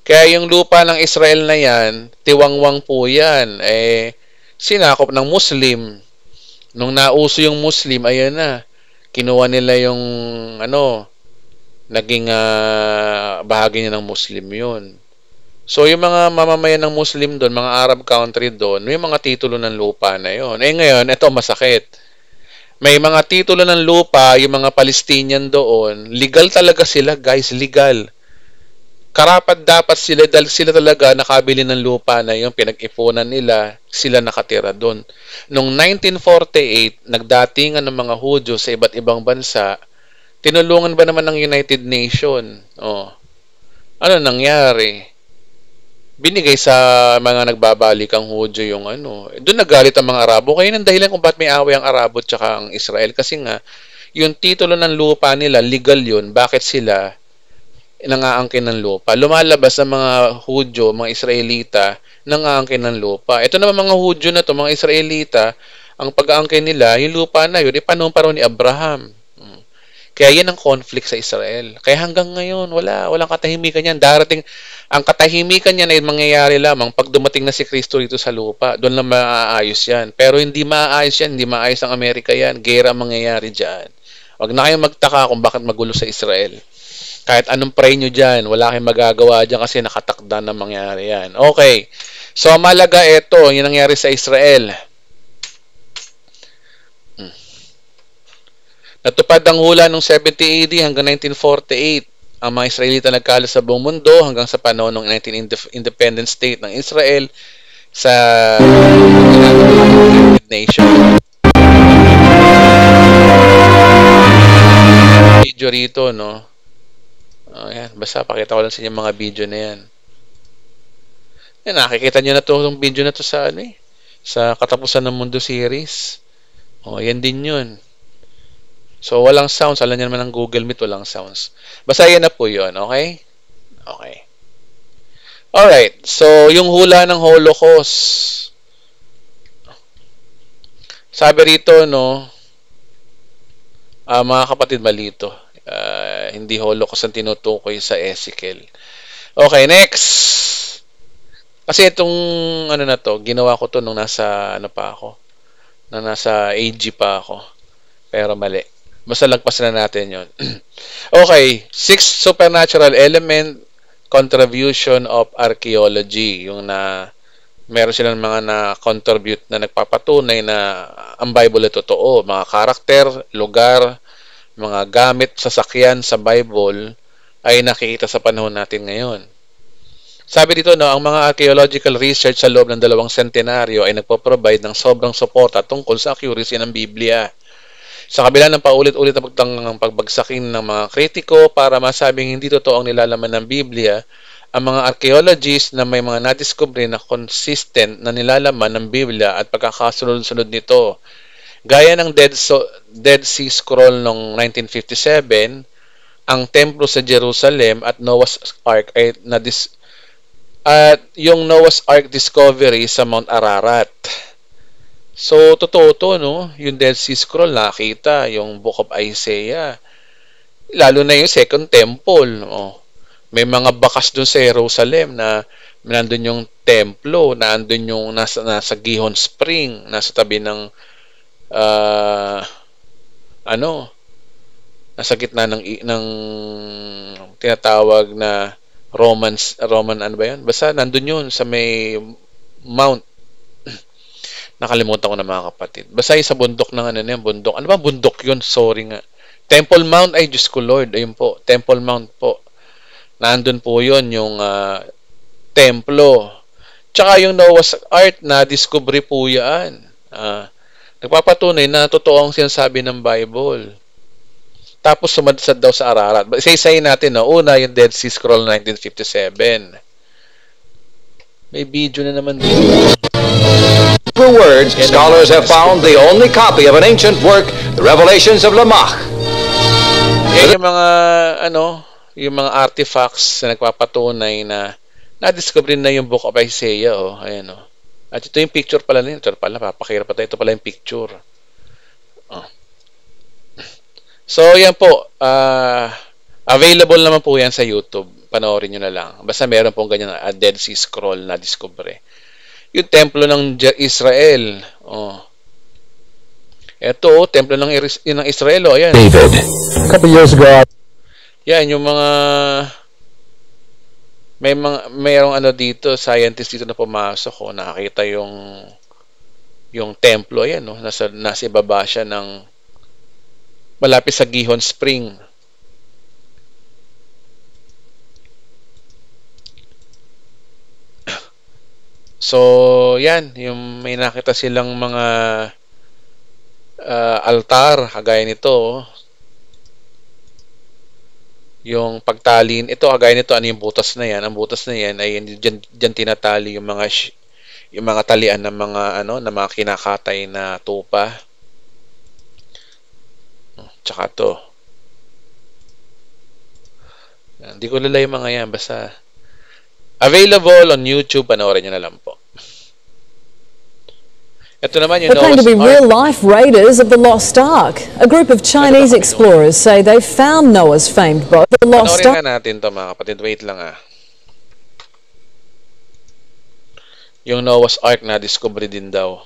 Kaya yung lupa ng Israel na yan, tiwangwang po yan. Sinakop ng Muslim. Nung nauso yung Muslim, ayan na. Kinuha nila yung naging bahagi niya ng Muslim yun. So yung mga mamamayan ng Muslim doon, mga Arab country doon, may mga titulo ng lupa na yun. Ngayon, ito masakit. May mga titulo ng lupa, yung mga Palestinian doon, legal talaga sila, guys, legal. karapat dapat sila dahil sila talaga nakabili ng lupa na yung pinag-ipunan nila, sila nakatira doon. Noong 1948, nagdatingan ng mga Hudyo sa iba't ibang bansa, tinulungan ba naman ng United Nation? Oh. Ano nangyari? Binigay sa mga nagbabalikang Hudyo yung ano. Doon nagalit ang mga Arabo. Kaya ang dahilan kung bakit may away ang Arabo at ang Israel. Kasi nga, yung titulo ng lupa nila, legal yun. Bakit sila nangaangkin ng lupa? Lumalabas ang mga Hudyo, mga Israelita, nangaangkin ng lupa. Ito naman mga Hudyo na to, mga Israelita, ang pag-aangkin nila, yung lupa na yun, ipanong pa ni Abraham. Kaya yan ang conflict sa Israel. Kaya hanggang ngayon, walang katahimikan yan. Darating, ang katahimikan yan ay mangyayari lamang pag dumating na si Kristo dito sa lupa. Doon lang maaayos yan. Pero hindi maaayos yan. Hindi maayos ang Amerika yan. Gera mangyayari dyan. Huwag na kayong magtaka kung bakit magulo sa Israel. Kahit anong pray nyo dyan, wala kayong magagawa dyan kasi nakatakda na mangyari yan. Okay. So, malaga ito, yung nangyari sa Israel. Natupad ang hula noong 70 AD hanggang 1948. Ang mga Israelita nagkalat sa buong mundo hanggang sa panahon ng 19independent state ng Israel sa United Nations. Video rito, no? Ayan, basta pakita ko lang sa inyo mga video na yan. Yan, nakikita nyo na to, itong video na to sa, sa Katapusan ng Mundo series. Yan din yun. So, walang sounds. Alam niyo naman ng Google Meet, walang sounds. Basta yan na po yun, okay? Okay. Alright. So, yung hula ng Holocaust. Sabi rito, no, mga kapatid, malito. Hindi Holocaust ang tinutukoy sa Ezekiel. Okay, next. Kasi itong, ano na to, ginawa ko to nung nasa, nasa AG pa ako. Pero mali. Basta lagpasan na natin yun. Okay. 6 supernatural element contribution of archaeology. Yung na meron silang mga na-contribute na nagpapatunay na ang Bible ay totoo. Mga karakter, lugar, mga gamit, sasakyan sa Bible ay nakikita sa panahon natin ngayon. Sabi dito, no, ang mga archaeological research sa loob ng 2 sentenaryo ay nagpo-provide ng sobrang suporta tungkol sa accuracy ng Biblia. Sa kabila ng paulit-ulit na pagbagsakin ng mga kritiko para masabing hindi totoo ang nilalaman ng Biblia, ang mga archaeologists na may mga nadiskubre na consistent na nilalaman ng Biblia at pagkakasunod-sunod nito. Gaya ng Dead Sea Scroll noong 1957, ang templo sa Jerusalem at Noah's Ark ay at yung Noah's Ark discovery sa Mount Ararat. So, totoo to, no? Yung Dead Sea Scroll, nakita. Yung Book of Isaiah. Lalo na yung Second Temple. May mga bakas dun sa Jerusalem na nandun yung templo, nandun yung nasa Gihon Spring, nasa tabi ng nasa gitna ng tinatawag na Roman ano ba yan? Basta nandun yun sa may Mount. Nakalimutan ko na mga kapatid. Basta sa bundok ng bundok. Ano ba bundok yun? Sorry nga. Temple Mount, ay Diyos ko Lord. Ayun po, Temple Mount po. Nandun po yun, yung templo. Tsaka yung Noah's Ark na discovery po yan. Nagpapatunay na totoo ang sinasabi ng Bible. Tapos sumadsad daw sa Ararat. Isa-isayin natin, no? Una, yung Dead Sea Scroll 1957. May video na naman dito. For words, scholars have found the only copy of an ancient work, the Revelations of Lamach. Yan yung mga, yung mga artifacts na nagpapatunay na na-discover na yung Book of Isaiah, ayan, At ito yung picture pala nito. Ito pala, papakira pa tayo. Ito pala yung picture. So, yan po. Available naman po yan sa YouTube. Panoorin nyo na lang. Basta meron pong ganyan na Dead Sea Scroll na discover. Yung templo ng Israel. Ito, templo ng Israel. Ayan. David. A couple years ago. Yan, yung mga mayroong dito, scientist dito na pumasok. Nakakita yung templo. Ayan, nasa ibaba siya ng malapit sa Gihon Spring. So, yan, yung may nakita silang mga altar, kagaya nito, yung pagtalin, ito kagaya nito, ano yung butas na yan? Ang butas na yan ay dyan tinatali yung mga talian ng mga ng mga kinakatay na tupa. Tsaka to. Hindi ko lalay yung mga yan, basta available on YouTube, panoorin nyo na lang po. Ito naman yung They're claimed to be real-life raiders of the Lost Ark. A group of Chinese explorers say they found Noah's famed boat, the Lost Ark. Panoorin nga natin to mga kapatid. Wait lang Yung Noah's Ark na discovery din daw.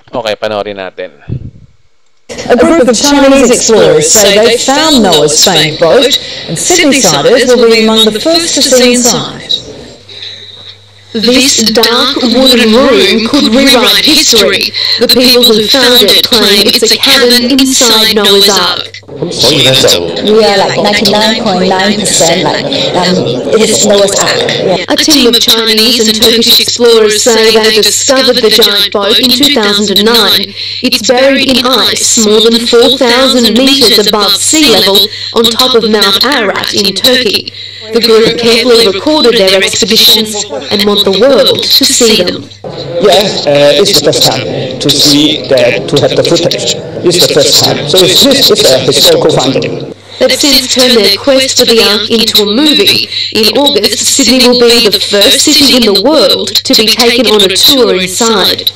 Okay, panoorin natin. A group of Chinese explorers say they found Noah's famed boat, and Sydney-siders will be among the first to see inside. This dark wooden room could rewrite history. The people who found it claim it's a cabin inside Noah's Ark. Yeah, like 99.9%, it is Noah's Ark. Yeah. A team of Chinese and Turkish explorers say they discovered the giant boat in 2009. It's buried in ice more than 4,000 meters above sea level on top of Mount Ararat in Turkey. The group carefully recorded their expeditions and want the world to see them. Yes, it's the first time to see that, to have the footage. It's the first time. So this is a historical finding. They've since turned their quest for the Ark into a movie. In August, Sydney will be the first city in the world to be taken on a tour inside.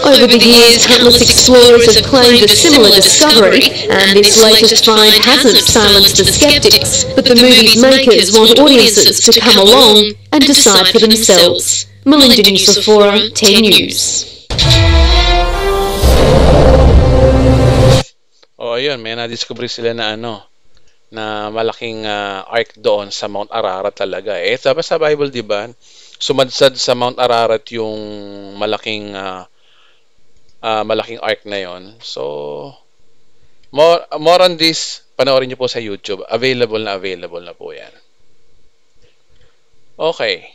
Over the years, countless explorers have claimed a similar discovery, and this latest find hasn't silenced the skeptics, but the movie's makers want audiences to come along and decide for themselves. Melinda Nusafora, 10 News. Ayun, may na-discover sila na na malaking ark doon sa Mount Ararat talaga. Sabi sa Bible, di ba? Sumadsad sa Mount Ararat yung malaking ark na yon. So, more on this, panoorin nyo po sa YouTube. Available na po yan. Okay.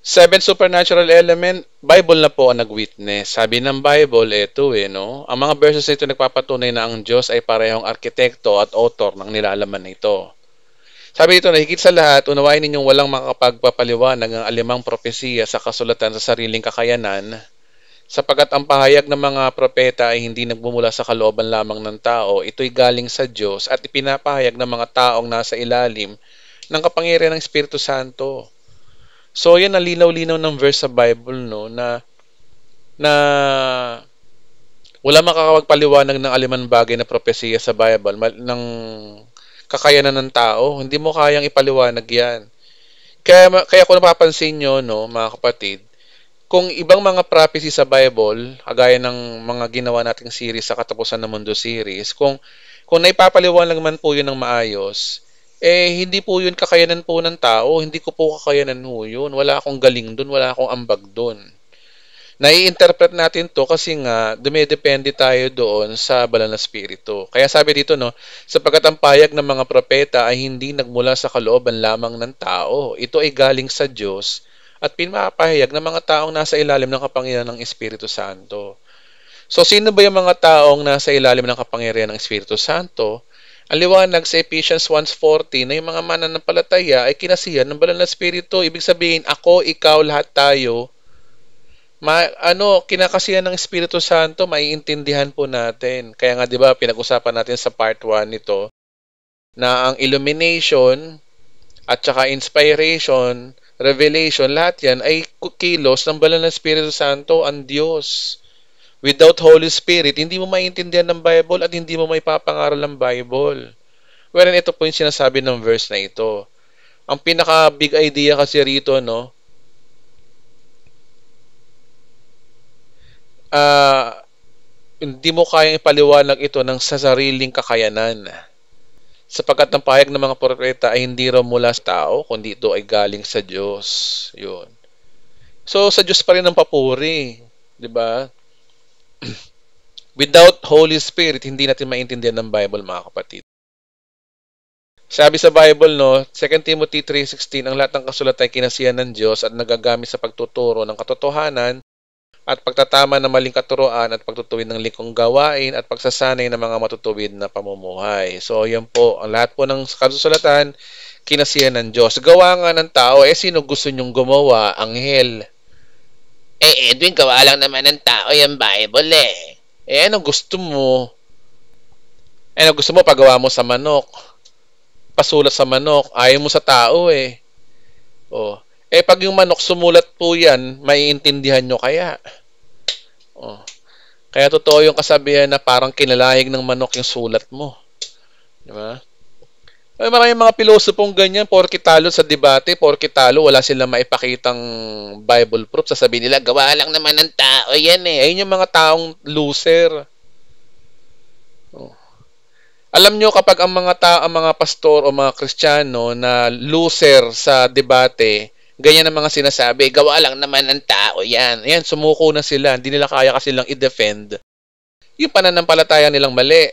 7 supernatural element, Bible na po ang nag-witness. Sabi ng Bible, ang mga verses ito nagpapatunay na ang Diyos ay parehong arkitekto at author ng nilalaman na ito. Sabi dito, higit sa lahat, unawain ninyong walang makapagpapaliwanag ng alimang propesiya sa kasulatan sa sariling kakayanan, sapagkat ang pahayag ng mga propeta ay hindi nagbumula sa kalooban lamang ng tao, ito'y galing sa Diyos at ipinapahayag ng mga taong nasa ilalim ng kapangyarihan ng Espiritu Santo. So, yan ang linaw-linaw ng verse sa Bible, na wala makakapagpaliwanag ng aliman bagay na propesiya sa Bible ng kakayanan ng tao. Hindi mo kayang ipaliwanag yan. Kaya kung napapansin nyo, mga kapatid, kung ibang mga prophecy sa Bible, kagaya ng mga ginawa nating series sa Katapusan ng Mundo series, kung naipapaliwanag man po yun ng maayos, hindi po yun kakayanan po ng tao, hindi ko po kakayanan po yun. Wala akong galing dun, wala akong ambag dun. Nai-interpret natin to kasi nga, dumidepende tayo doon sa banal na spirito. Kaya sabi dito, sapagkat ang pahayag ng mga propeta ay hindi nagmula sa kalooban lamang ng tao. Ito ay galing sa Diyos at pinapahayag ng mga taong nasa ilalim ng kapangyarihan ng Espiritu Santo. So, sino ba yung mga taong nasa ilalim ng kapangyarihan ng Espiritu Santo? Ang liwanag sa Ephesians 1:40 na yung mga mananampalataya ay kinasihan ng banal na Espiritu. Ibig sabihin, ako, ikaw, lahat tayo, kinakasihan ng Espiritu Santo, maiintindihan po natin. Kaya nga, di ba, pinag-usapan natin sa part 1 nito, na ang illumination at saka inspiration, revelation, lahat yan ay kilos ng banal na Espiritu Santo, ang Diyos. Without Holy Spirit, hindi mo maintindihan ng Bible at hindi mo maipapangaral ng Bible. Wherein ito po yung sinasabi ng verse na ito. Ang pinaka-big idea kasi rito, hindi mo kayang ipaliwanag ito ng sa sariling kakayanan. Sapagkat ang pahayag ng mga propeta ay hindi raw mula sa tao, kundi ito ay galing sa Diyos. Yun. So, sa Diyos pa rin ang papuri. Diba? Without Holy Spirit, hindi natin maintindihan ng Bible, mga kapatid. Sabi sa Bible, no, 2 Timothy 3:16, ang lahat ng kasulatan ay kinasiyahan ng Diyos at nagagamit sa pagtuturo ng katotohanan at pagtatama ng maling katuruan at pagtutuwid ng likong gawain at pagsasanay ng mga matutuwid na pamumuhay. So, yan po. Ang lahat po ng kasulatan, kinasiyahan ng Diyos. Gawa nga ng tao, sino gusto nyong gumawa? Anghel. Edwin, gawa lang naman ng tao yung Bible anong gusto mo? Anong gusto mo? Pagawa mo sa manok. Pasulat sa manok. Ayaw mo sa tao Oh. Pag yung manok sumulat po yan, maiintindihan nyo kaya. Oh. Kaya totoo yung kasabihan na parang kinalayag ng manok yung sulat mo. Diba? Maraming mga pilosopong ganyan, porke talo sa debate, porke talo, wala silang maipakitang Bible proof. Sasabihin nila, gawa lang naman ng tao yan Ayun yung mga taong loser. Oh. Alam nyo, kapag ang mga pastor o mga Kristiyano na loser sa debate, ganyan ang mga sinasabi, gawa lang naman ng tao yan. Ayan, sumuko na sila. Hindi nila kaya kasi lang i-defend yung pananampalataya nilang mali.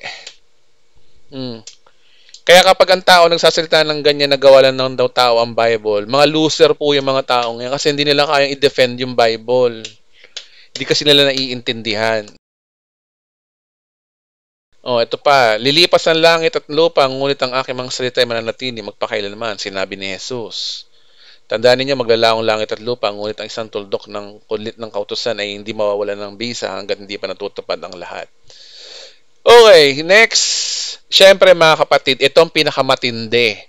Kaya kapag ang tao nagsasalita ng ganyan na gawa lang ng daw tao ang Bible, mga loser po yung mga taong yan kasi hindi nila kayang i-defend yung Bible. Hindi kasi nila naiintindihan. Ito pa. Lilipas ang langit at lupa, ngunit ang aking mga salita ay mananatili magpakailanman, sinabi ni Jesus. Tandaan ninyo, maglalaong langit at lupa, ngunit ang isang tuldok ng kulit ng kautusan ay hindi mawawala ng bisa hanggat hindi pa natutupad ang lahat. Okay, next. Siyempre mga kapatid, ito ang pinakamatindi.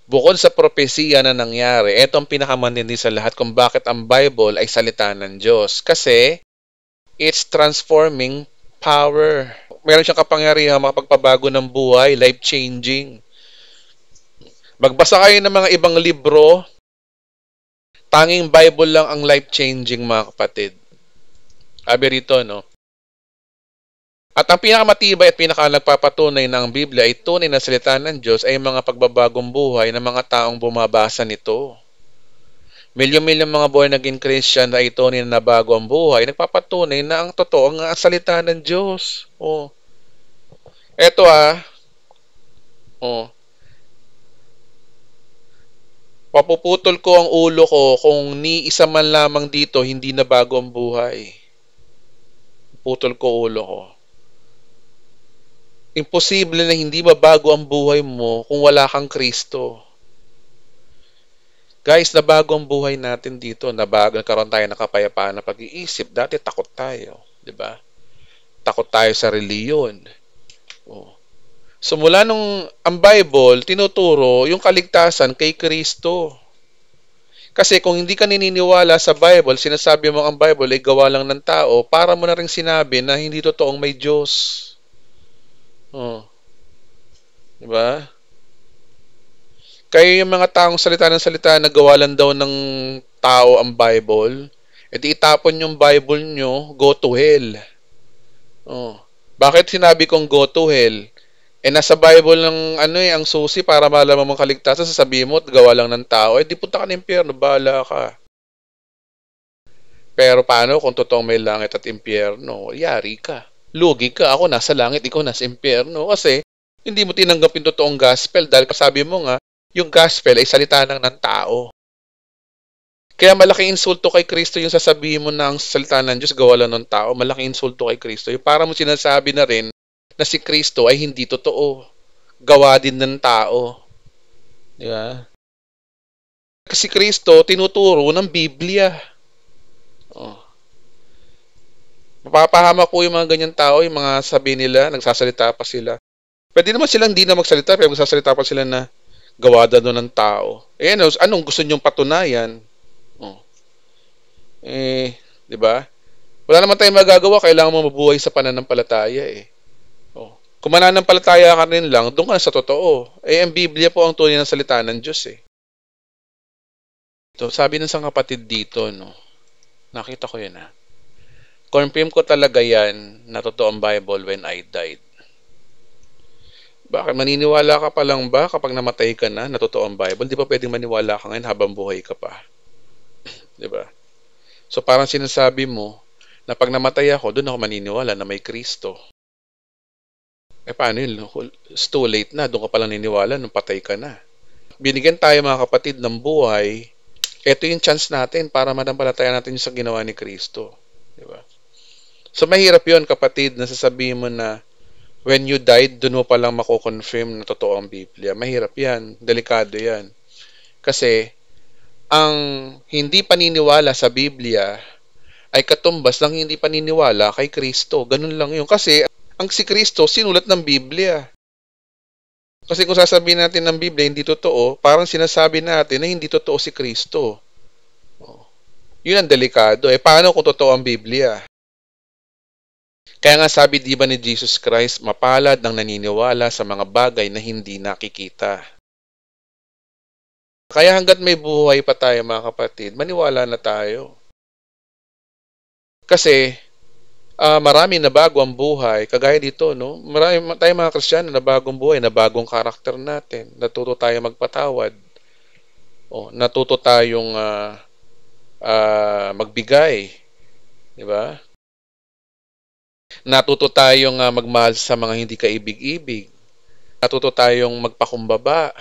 Bukod sa propesiya na nangyari, ito ang pinakamatindi sa lahat kung bakit ang Bible ay salita ng Diyos. Kasi, it's transforming power. Meron siyang kapangyarihan makapagpabago ng buhay, life-changing. Magbasa kayo ng mga ibang libro, tanging Bible lang ang life-changing mga kapatid. Sabi rito, no? At ang pinakamatibay at nagpapatunay ng Biblia ay tunay na salita ng Diyos ay mga pagbabagong buhay ng mga taong bumabasa nito. Milyon-milyong mga born again Christian na ito na nabago ang buhay, nagpapatunay na ang totoo ang salita ng Diyos. Eto papuputol ko ang ulo ko kung ni isa man lamang dito hindi nabago ang buhay. Putol ko ulo ko. Imposible na hindi mabago ang buhay mo kung wala kang Kristo. Guys, nabago ang buhay natin dito. Nagkaroon tayo ng kapayapaan na pag-iisip. Dati takot tayo. Diba? Takot tayo sa reliyon. So mula nung ang Bible, tinuturo yung kaligtasan kay Kristo. Kasi kung hindi ka naniniwala sa Bible, sinasabi mo ang Bible ay gawa lang ng tao, para mo na rin sinabi na hindi totoong may Diyos. Diba? Kaya yung mga taong salita na gawa lang daw ng tao ang Bible, edi itapon yung Bible nyo, go to hell. Bakit sinabi kong go to hell? Nasa Bible ng ang susi para malaman mong kaligtasan, sasabihin mo, gawa lang ng tao, di punta ka ng impyerno, bahala ka. Pero paano kung totoong may langit at impyerno? Yari ka. Lugi ka, ako nasa langit, ikaw nasa impyerno. Kasi, hindi mo tinanggap yung totoong gospel dahil sabi mo nga, yung gospel ay salita ng tao. Kaya malaking insulto kay Kristo yung sasabihin mo na ang salita ng Diyos gawa lang ng tao. Malaking insulto kay Kristo. Yung para mo sinasabi na rin na si Kristo ay hindi totoo. Gawa din ng tao. Diba? Kasi Kristo tinuturo ng Biblia. Mapapahamak po yung mga ganyan tao, yung mga sabi nila, nagsasalita pa sila. Pwede naman silang hindi na magsalita, pero magsasalita pa sila na gawa daw ng tao. Anong gusto nyong patunayan? Di ba? Wala naman tayong magagawa, kailangan mo mabuhay sa pananampalataya Kung mananampalataya ka rin lang, doon ka na sa totoo. Ang Biblia po ang tunay ng salita ng Diyos Ito, sabi ng isang kapatid dito, nakita ko yan Confirm ko talaga yan na totoo ang Bible when I died. Bakit? Maniniwala ka pa lang ba kapag namatay ka na totoo ang Bible? Di ba pwedeng maniwala ka ngayon habang buhay ka pa? Di ba? So parang sinasabi mo na pag namatay ako, doon ako maniniwala na may Kristo. Paano yun? It's too late na. Doon ka palang niniwala nung patay ka na. Binigyan tayo mga kapatid ng buhay. Ito yung chance natin para manampalataya natin yung sa ginawa ni Kristo. Diba? So mahirap yun kapatid na sasabihin mo na when you died, doon mo palang mako-confirm na totoo ang Biblia. Mahirap yan. Delikado yan. Kasi ang hindi paniniwala sa Biblia ay katumbas ng hindi paniniwala kay Kristo. Ganun lang yun. Kasi ang si Kristo, sinulat ng Biblia. Kasi kung sasabihin natin ng Biblia hindi totoo, parang sinasabi natin na hindi totoo si Kristo. Yun ang delikado. Paano kung totoo ang Biblia? Kaya nga sabi di ba ni Jesus Christ, mapalad ang naniniwala sa mga bagay na hindi nakikita. Kaya hanggat may buhay pa tayo mga kapatid, maniwala na tayo. Kasi marami na bago ang buhay, kagaya dito, no? Marami tayong mga Kristiyano na bagong buhay, na bagong karakter natin. Natuto tayo magpatawad. Natuto tayong magbigay. Di ba? Natuto tayong magmahal sa mga hindi kaibig-ibig. Natuto tayong magpakumbaba.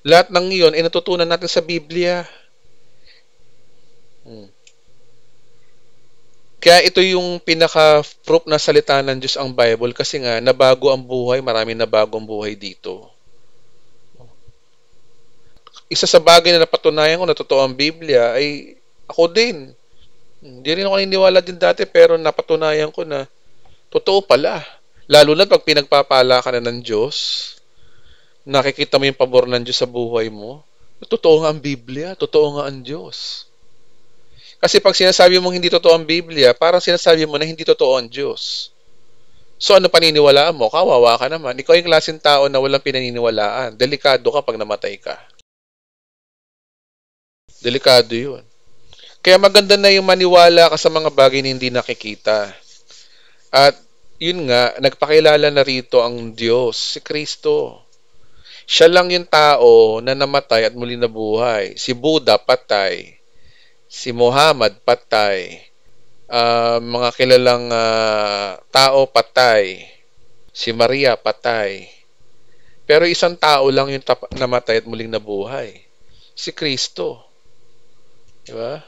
Lahat ng iyon ay natutunan natin sa Biblia. Kaya ito yung pinaka-proof na salita ng Diyos ang Bible kasi nga nabago ang buhay, marami nabago ang buhay dito. Isa sa bagay na napatunayan ko na totoo ang Biblia ay ako din. Hindi rin ako naniniwala din dati pero napatunayan ko na totoo pala. Lalo na pag pinagpapala ka na ng Diyos, nakikita mo yung pabor ng Diyos sa buhay mo, totoo nga ang Biblia, totoo nga ang Diyos. Kasi pag sinasabi mong hindi totoo ang Biblia, parang sinasabi mo na hindi totoo ang Diyos. So ano paniniwalaan mo? Kawawa ka naman. Ikaw yung klaseng tao na walang pinaniniwalaan. Delikado ka pag namatay ka. Delikado yun. Kaya maganda na yung maniwala ka sa mga bagay na hindi nakikita. At yun nga, nagpakilala na rito ang Diyos, si Kristo. Siya lang yung tao na namatay at muli nabuhay. Si Buddha, patay. Si Muhammad, patay. Mga kilalang tao, patay. Si Maria, patay. Pero isang tao lang yung namatay at muling nabuhay. Si Kristo. Diba?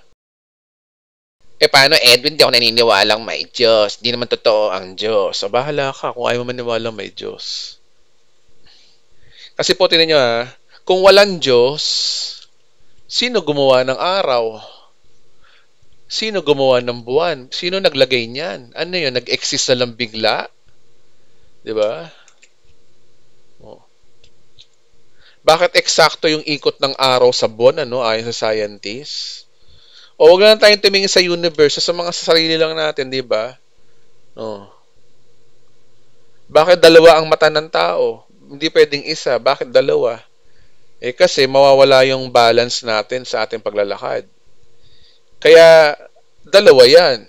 Paano, Edwin? Di ako naniniwalang may Diyos. Di naman totoo ang Diyos. So, bahala ka kung ayaw mo maniwalang may Diyos. Kasi po, tinan nyo kung walang Diyos, sino gumawa ng araw? Sino gumawa ng buwan? Sino naglagay niyan? Ano yun? Nag-exist na lang bigla? Diba? Bakit eksakto yung ikot ng araw sa buwan, ayon sa scientists? O huwag lang tayong tumingin sa universe, sa mga sarili lang natin, di ba? Bakit dalawa ang mata ng tao? Hindi pwedeng isa. Bakit dalawa? Kasi mawawala yung balance natin sa ating paglalakad. Kaya, dalawa yan.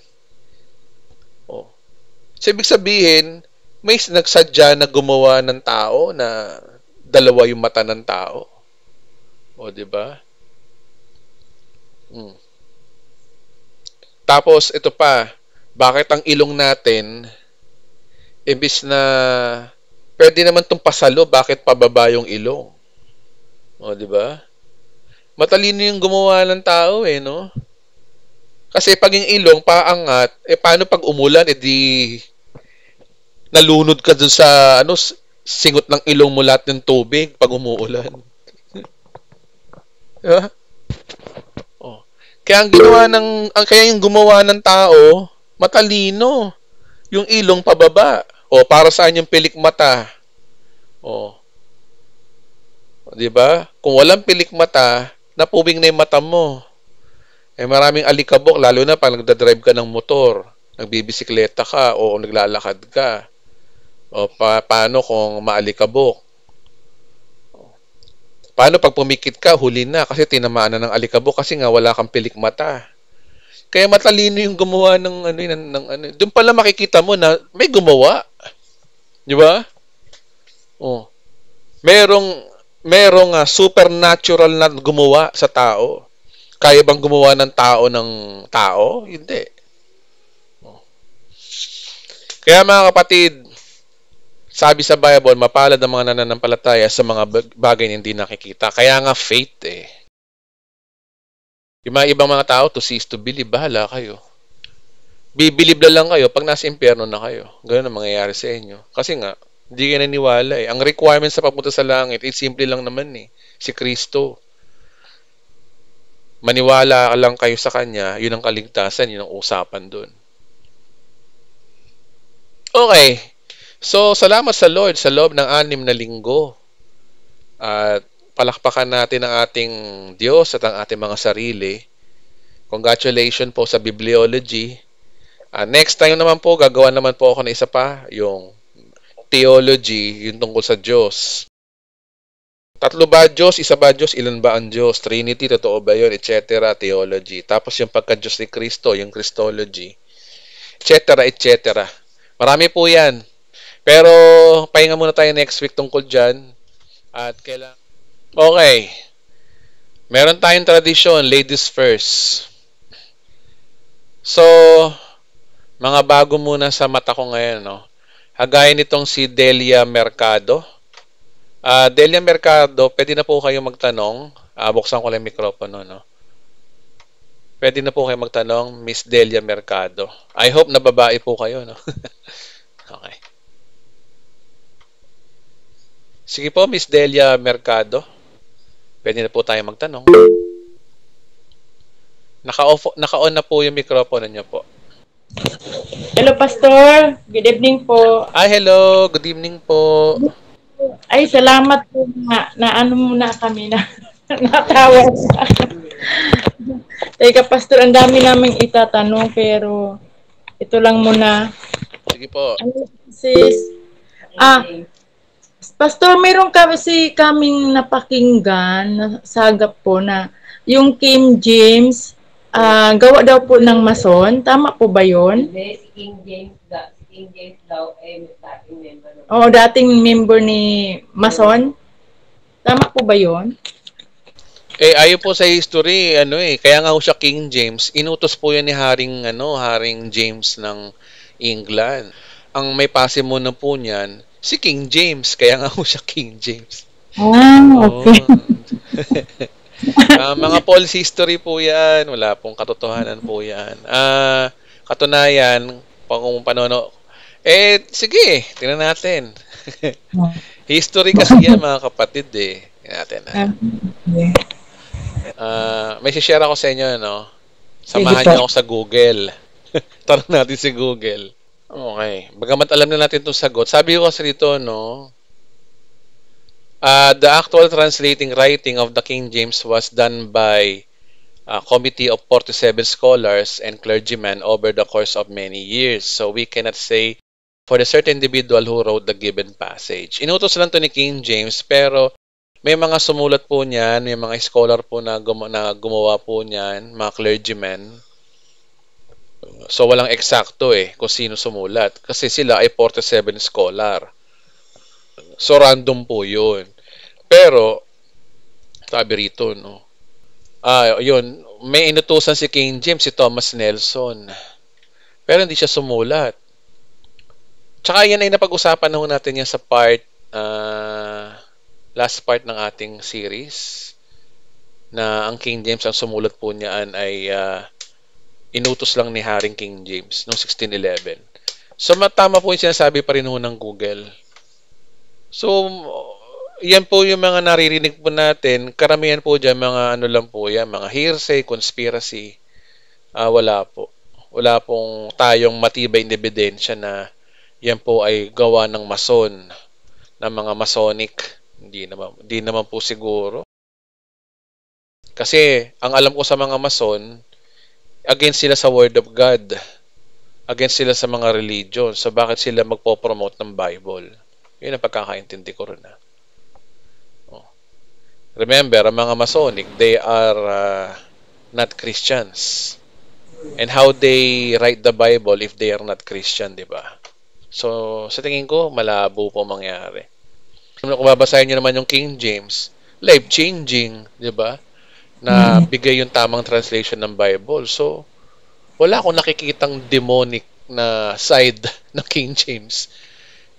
So, ibig sabihin, may nagsadya na gumawa ng tao na dalawa yung mata ng tao. Di ba? Tapos, ito pa, bakit ang ilong natin, imbis na pwede naman itong pasalo, bakit pababa yung ilong? Di ba? Matalino yung gumawa ng tao, no? Kasi pag yung ilong paangat, paano pag umulan, di nalunod ka dun sa, singot ng ilong mo lahat ng tubig pag umuulan. Diba? Kaya yung gumawa ng tao, matalino. Yung ilong pababa. Para saan yung pilik mata? Di ba? Kung walang pilik mata, napubing na yung mata mo. Maraming alikabok, lalo na pag nagdadrive ka ng motor, nagbibisikleta ka o naglalakad ka. Paano kung maalikabok? Paano pag pumikit ka, huli na kasi tinamaan na ng alikabok kasi nga wala kang pilik mata. Kaya matalino yung gumawa ng Doon pala makikita mo na may gumawa. Di ba? Merong supernatural na gumawa sa tao. Kaya bang gumawa ng tao? Hindi. Kaya mga kapatid, Sabi sa Bible, mapalad ang mga nananampalataya sa mga bagay na hindi nakikita. Kaya nga faith eh. Yung mga ibang mga tao, to see is to believe, bahala kayo. Bibilib na lang kayo pag nasa impyerno na kayo. Ganun ang mangyayari sa inyo. Kasi nga, hindi kayo naniniwala eh. Ang requirement sa papunta sa langit, simple lang naman eh. Si Kristo. Maniwala lang kayo sa Kanya, yun ang kaligtasan, yun ang usapan dun. Okay. So, salamat sa Lord sa loob ng 6 na linggo. At palakpakan natin ang ating Diyos at ang ating mga sarili. Congratulations po sa Bibliology. Next time naman po, gagawa naman po ako ng isa pa, yung Theology, yung tungkol sa Diyos. 3 ba Diyos? 1 ba Diyos? Ilan ba ang Diyos? Trinity, totoo ba yun? Etc. Theology. Tapos yung pagka-Diyos ni Kristo, yung Christology. Etc. Etc. Marami po yan. Pero, pahinga muna tayo next week tungkol dyan. At kailangan... Okay. Meron tayong tradisyon, ladies first. So, mga bago muna sa mata ko ngayon, no? Hagaya nitong si Delia Mercado. Delia Mercado, pwede na po kayo magtanong. Buksan ko lang yung mikropono, no? Pwede na po kayo magtanong, Miss Delia Mercado. I hope na babae po kayo, no? Okay. Sige po, Miss Delia Mercado. Pwede na po tayo magtanong. Naka-on na po yung mikropono niyo po. Hello, Pastor. Good evening po. Hello. Good evening po. Ay, salamat po na ano muna kami na natawag. Teka, Pastor, ang dami naming itatanong pero ito lang muna. Sige po. Sis, Pastor, meron kasi kaming napakinggan na sagap po na yung King James, gawa daw po ng Mason. Tama po ba yun? Si King James daw ay dating member. Oo, dating member ni Mason. Tama po ba yun? Ayon po sa history, kaya nga ho siya King James. Inutos po yan ni Haring James ng England. Ang may pasimuno po niyan, si King James. Kaya nga ho siya King James. Okay. Mga false history po yan. Wala pong katotohanan po yan. Katunayan, kung panono. Sige, tingnan natin. History kasi yan, mga kapatid eh. Tingnan natin. May share ako sa inyo, no? Samahan niyo ako sa Google. Tanong natin si Google. Okay. Bagamat alam na natin itong sagot. Sabi ko kasi dito, no? The actual translating writing of the King James was done by a committee of 47 scholars and clergymen over the course of many years. So we cannot say for the certain individual who wrote the given passage. Inutos lang to ni King James, pero may mga sumulat po niyan, may mga scholar po na gumawa po niyan, mga clergymen. So walang eksakto kung sino sumulat. Kasi sila ay 47 scholar. So random po yun. Pero, sabi rito, no? Yun, may inutusan si King James, si Thomas Nelson. Pero hindi siya sumulat. Tsaka yan ay napag-usapan na natin yan sa last part ng ating series, na ang King James, ang sumulat po niyan ay inutos lang ni Haring King James noong 1611. So, tama po yung sinasabi pa rin ng Google. So, yan po yung mga naririnig po natin. Karamihan po dyan, mga lang po yan, mga hearsay, conspiracy. Wala po. Wala pong tayong matibay na ebidensya na yan po ay gawa ng Mason, ng mga Masonic. Hindi naman po siguro. Kasi, ang alam ko sa mga Mason, against sila sa Word of God. Against sila sa mga religion. So, bakit sila magpo-promote ng Bible? Yun ang pagkakaintindi ko rin. Remember, ang mga Masonic, they are not Christians. And how they write the Bible if they are not Christian, di ba? So, sa tingin ko, malabo po mangyari. Kung babasahin nyo naman yung King James, life-changing, di ba? Na bigay yung tamang translation ng Bible. So, wala akong nakikitang demonic na side ng King James.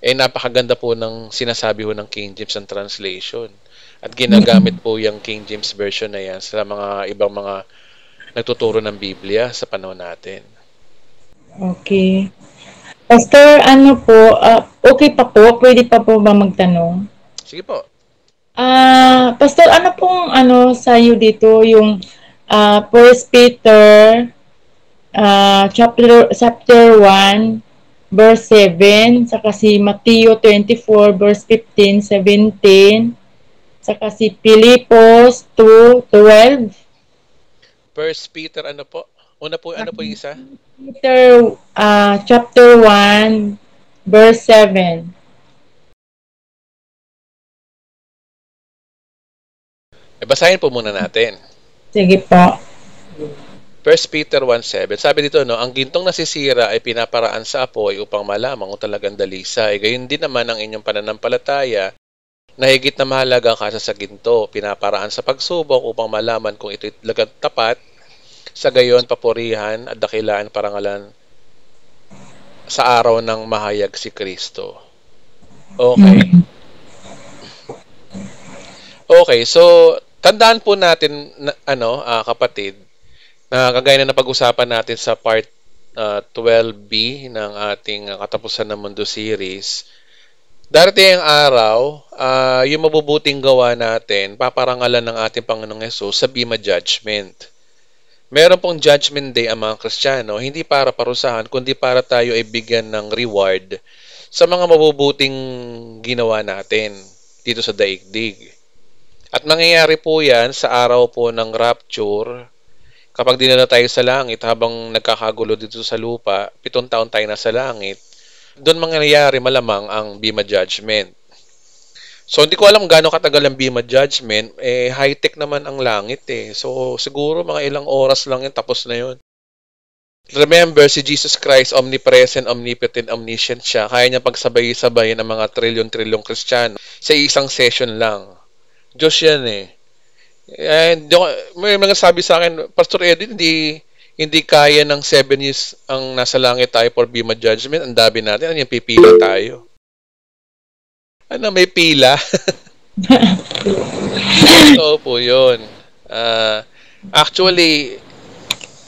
napakaganda po ng sinasabi ho ng King James ang translation. At ginagamit po yung King James version na yan sa mga ibang mga nagtuturo ng Biblia sa panahon natin. Okay. Pastor, okay pa po? Pwede pa po ba magtanong? Sige po. Pastor, ano pong sa'yo dito yung 1 Peter chapter 1 verse 7, saka si Matthew 24 verse 15, 17, saka si Pilipos 2:12. 1 Peter ano po? Una po, ano po yung isa? Peter chapter 1 verse 7. Basahin po muna natin. Sige po. 1 Peter 1:7. Sabi dito, ang gintong nasisira ay pinaparaan sa apoy upang malamang kung talagang dalisay. Gayon din naman ang inyong pananampalataya na higit na mahalaga kaysa sa ginto. Pinaparaan sa pagsubok upang malaman kung ito'y talagang tapat. Sa gayon, papurihan at dakilaan parangalan sa araw ng mahayag si Kristo. Okay. Okay, so tandaan po natin kapatid, na kagaya na napag-usapan natin sa part 12B ng ating Katapusan ng Mundo series, darating ang araw, yung mabubuting gawa natin, paparangalan ng ating Panginoong Hesus sa Bema Judgment. Meron pong Judgment Day ang mga Kristiyano, hindi para parusahan, kundi para tayo ay bigyan ng reward sa mga mabubuting ginawa natin dito sa daigdig. At mangyayari po yan sa araw po ng rapture, kapag dinala tayo sa langit habang nagkakagulo dito sa lupa, 7 taon tayo nasa langit, doon mangyayari malamang ang Bema Judgment. So, hindi ko alam gaano katagal ang Bema Judgment. High-tech naman ang langit eh. So, siguro mga ilang oras lang yun, tapos na yun. Remember, si Jesus Christ, omnipresent, omnipotent, omniscient siya. Kaya niya pagsabay-sabayin ang mga trilyon-trilyong Kristiyano sa isang session lang. Diyos yan eh. May mga sabi sa akin, Pastor Edwin, hindi kaya ng 7 years ang nasa langit tayo for Bema Judgment. Ang dami natin. Ano yung pipila tayo? May pila? So po yun. Actually,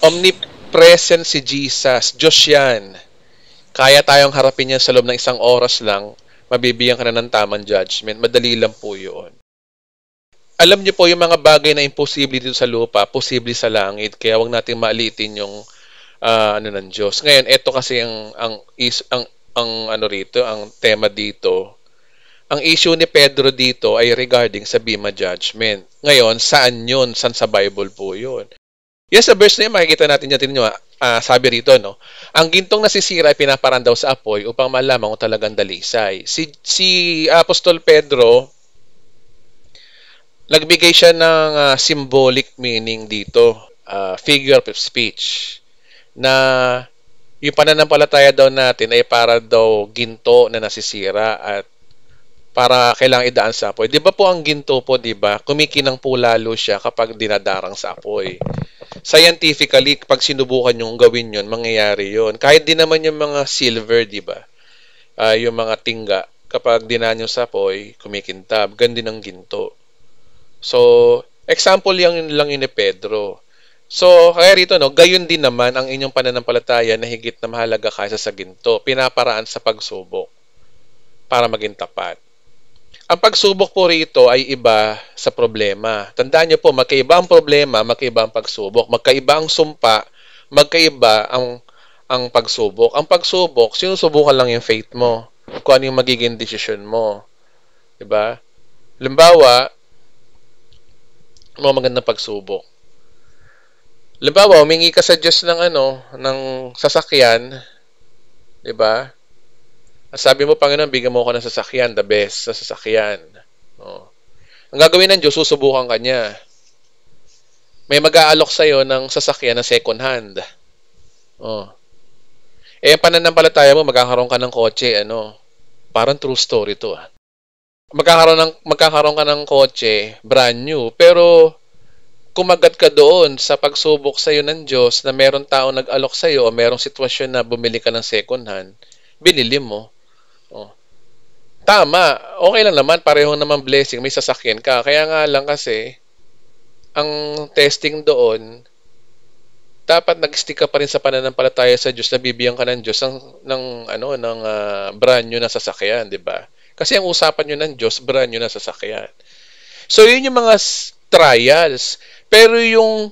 omnipresent si Jesus. Diyos yan. Kaya tayong harapin yan sa loob ng 1 oras lang. Mabibigyan ka na ng tamang judgment. Madali lang po yun. Alam niyo po yung mga bagay na imposible dito sa lupa, posible sa langit. Kaya wag nating maalitin yung ng Diyos. Ngayon, ito kasi ang tema dito. Ang issue ni Pedro dito ay regarding sa Bema Judgment. Ngayon, saan yun? Saan sa Bible po yun? Yes, sa verse na yun, makikita natin yan. Sabi rito, ang gintong nasisira ay pinaparaan daw sa apoy upang malaman kung talagang dalisay. Si Apostol Pedro, nagbigay siya ng symbolic meaning dito, figure of speech, na yung pananampalataya daw natin ay para daw ginto na nasisira at para kailangang idaan sa apoy. Di ba po ang ginto po, di ba? Kumikinang po lalo siya kapag dinadarang sa apoy. Scientifically, pag sinubukan yung gawin yun, mangyayari yun. Kahit din naman yung mga silver, di ba? Yung mga tingga, kapag dinaan yung sa apoy, kumikintab. Ganun din ang ginto. So, example lang yun ni Pedro. So, kaya rito, gayon din naman ang inyong pananampalataya na higit na mahalaga kaysa sa ginto. Pinaparaan sa pagsubok para maging tapat. Ang pagsubok po rito ay iba sa problema. Tandaan niyo po, magkaiba ang problema, magkaiba ang pagsubok. Magkaiba ang sumpa, magkaiba ang pagsubok. Ang pagsubok, sinusubukan lang yung faith mo. Kung ano yung magiging decision mo. Diba? Halimbawa, mga magandang pagsubok. Halimbawa, humingi ka sa Diyos ng sasakyan. Diba? Sabi mo, Panginoon, bigyan mo ako ng sasakyan, the best sa sasakyan. Ang gagawin ng Diyos, susubukan ka niya. May mag-aalok sa'yo ng sasakyan na second hand. Ang pananampalataya mo, magkakaroon ka ng kotse, parang true story to. Magkakaroon ka ng kotse, brand new, pero kumagat ka doon sa pagsubok sa'yo ng Diyos na meron tao nag-alok sa'yo o merong sitwasyon na bumili ka ng second hand, binili mo. tama, okay lang naman, pareho naman blessing, may sasakyan ka. Kaya nga lang kasi, ang testing doon, dapat nag-stick ka pa rin sa pananampalataya sa Diyos, nabibigyan ka ng Diyos ng brand new na sasakyan, di ba? Kasi ang usapan nyo ng Diyos, brand new na sasakyan. So, yun yung mga trials. Pero yung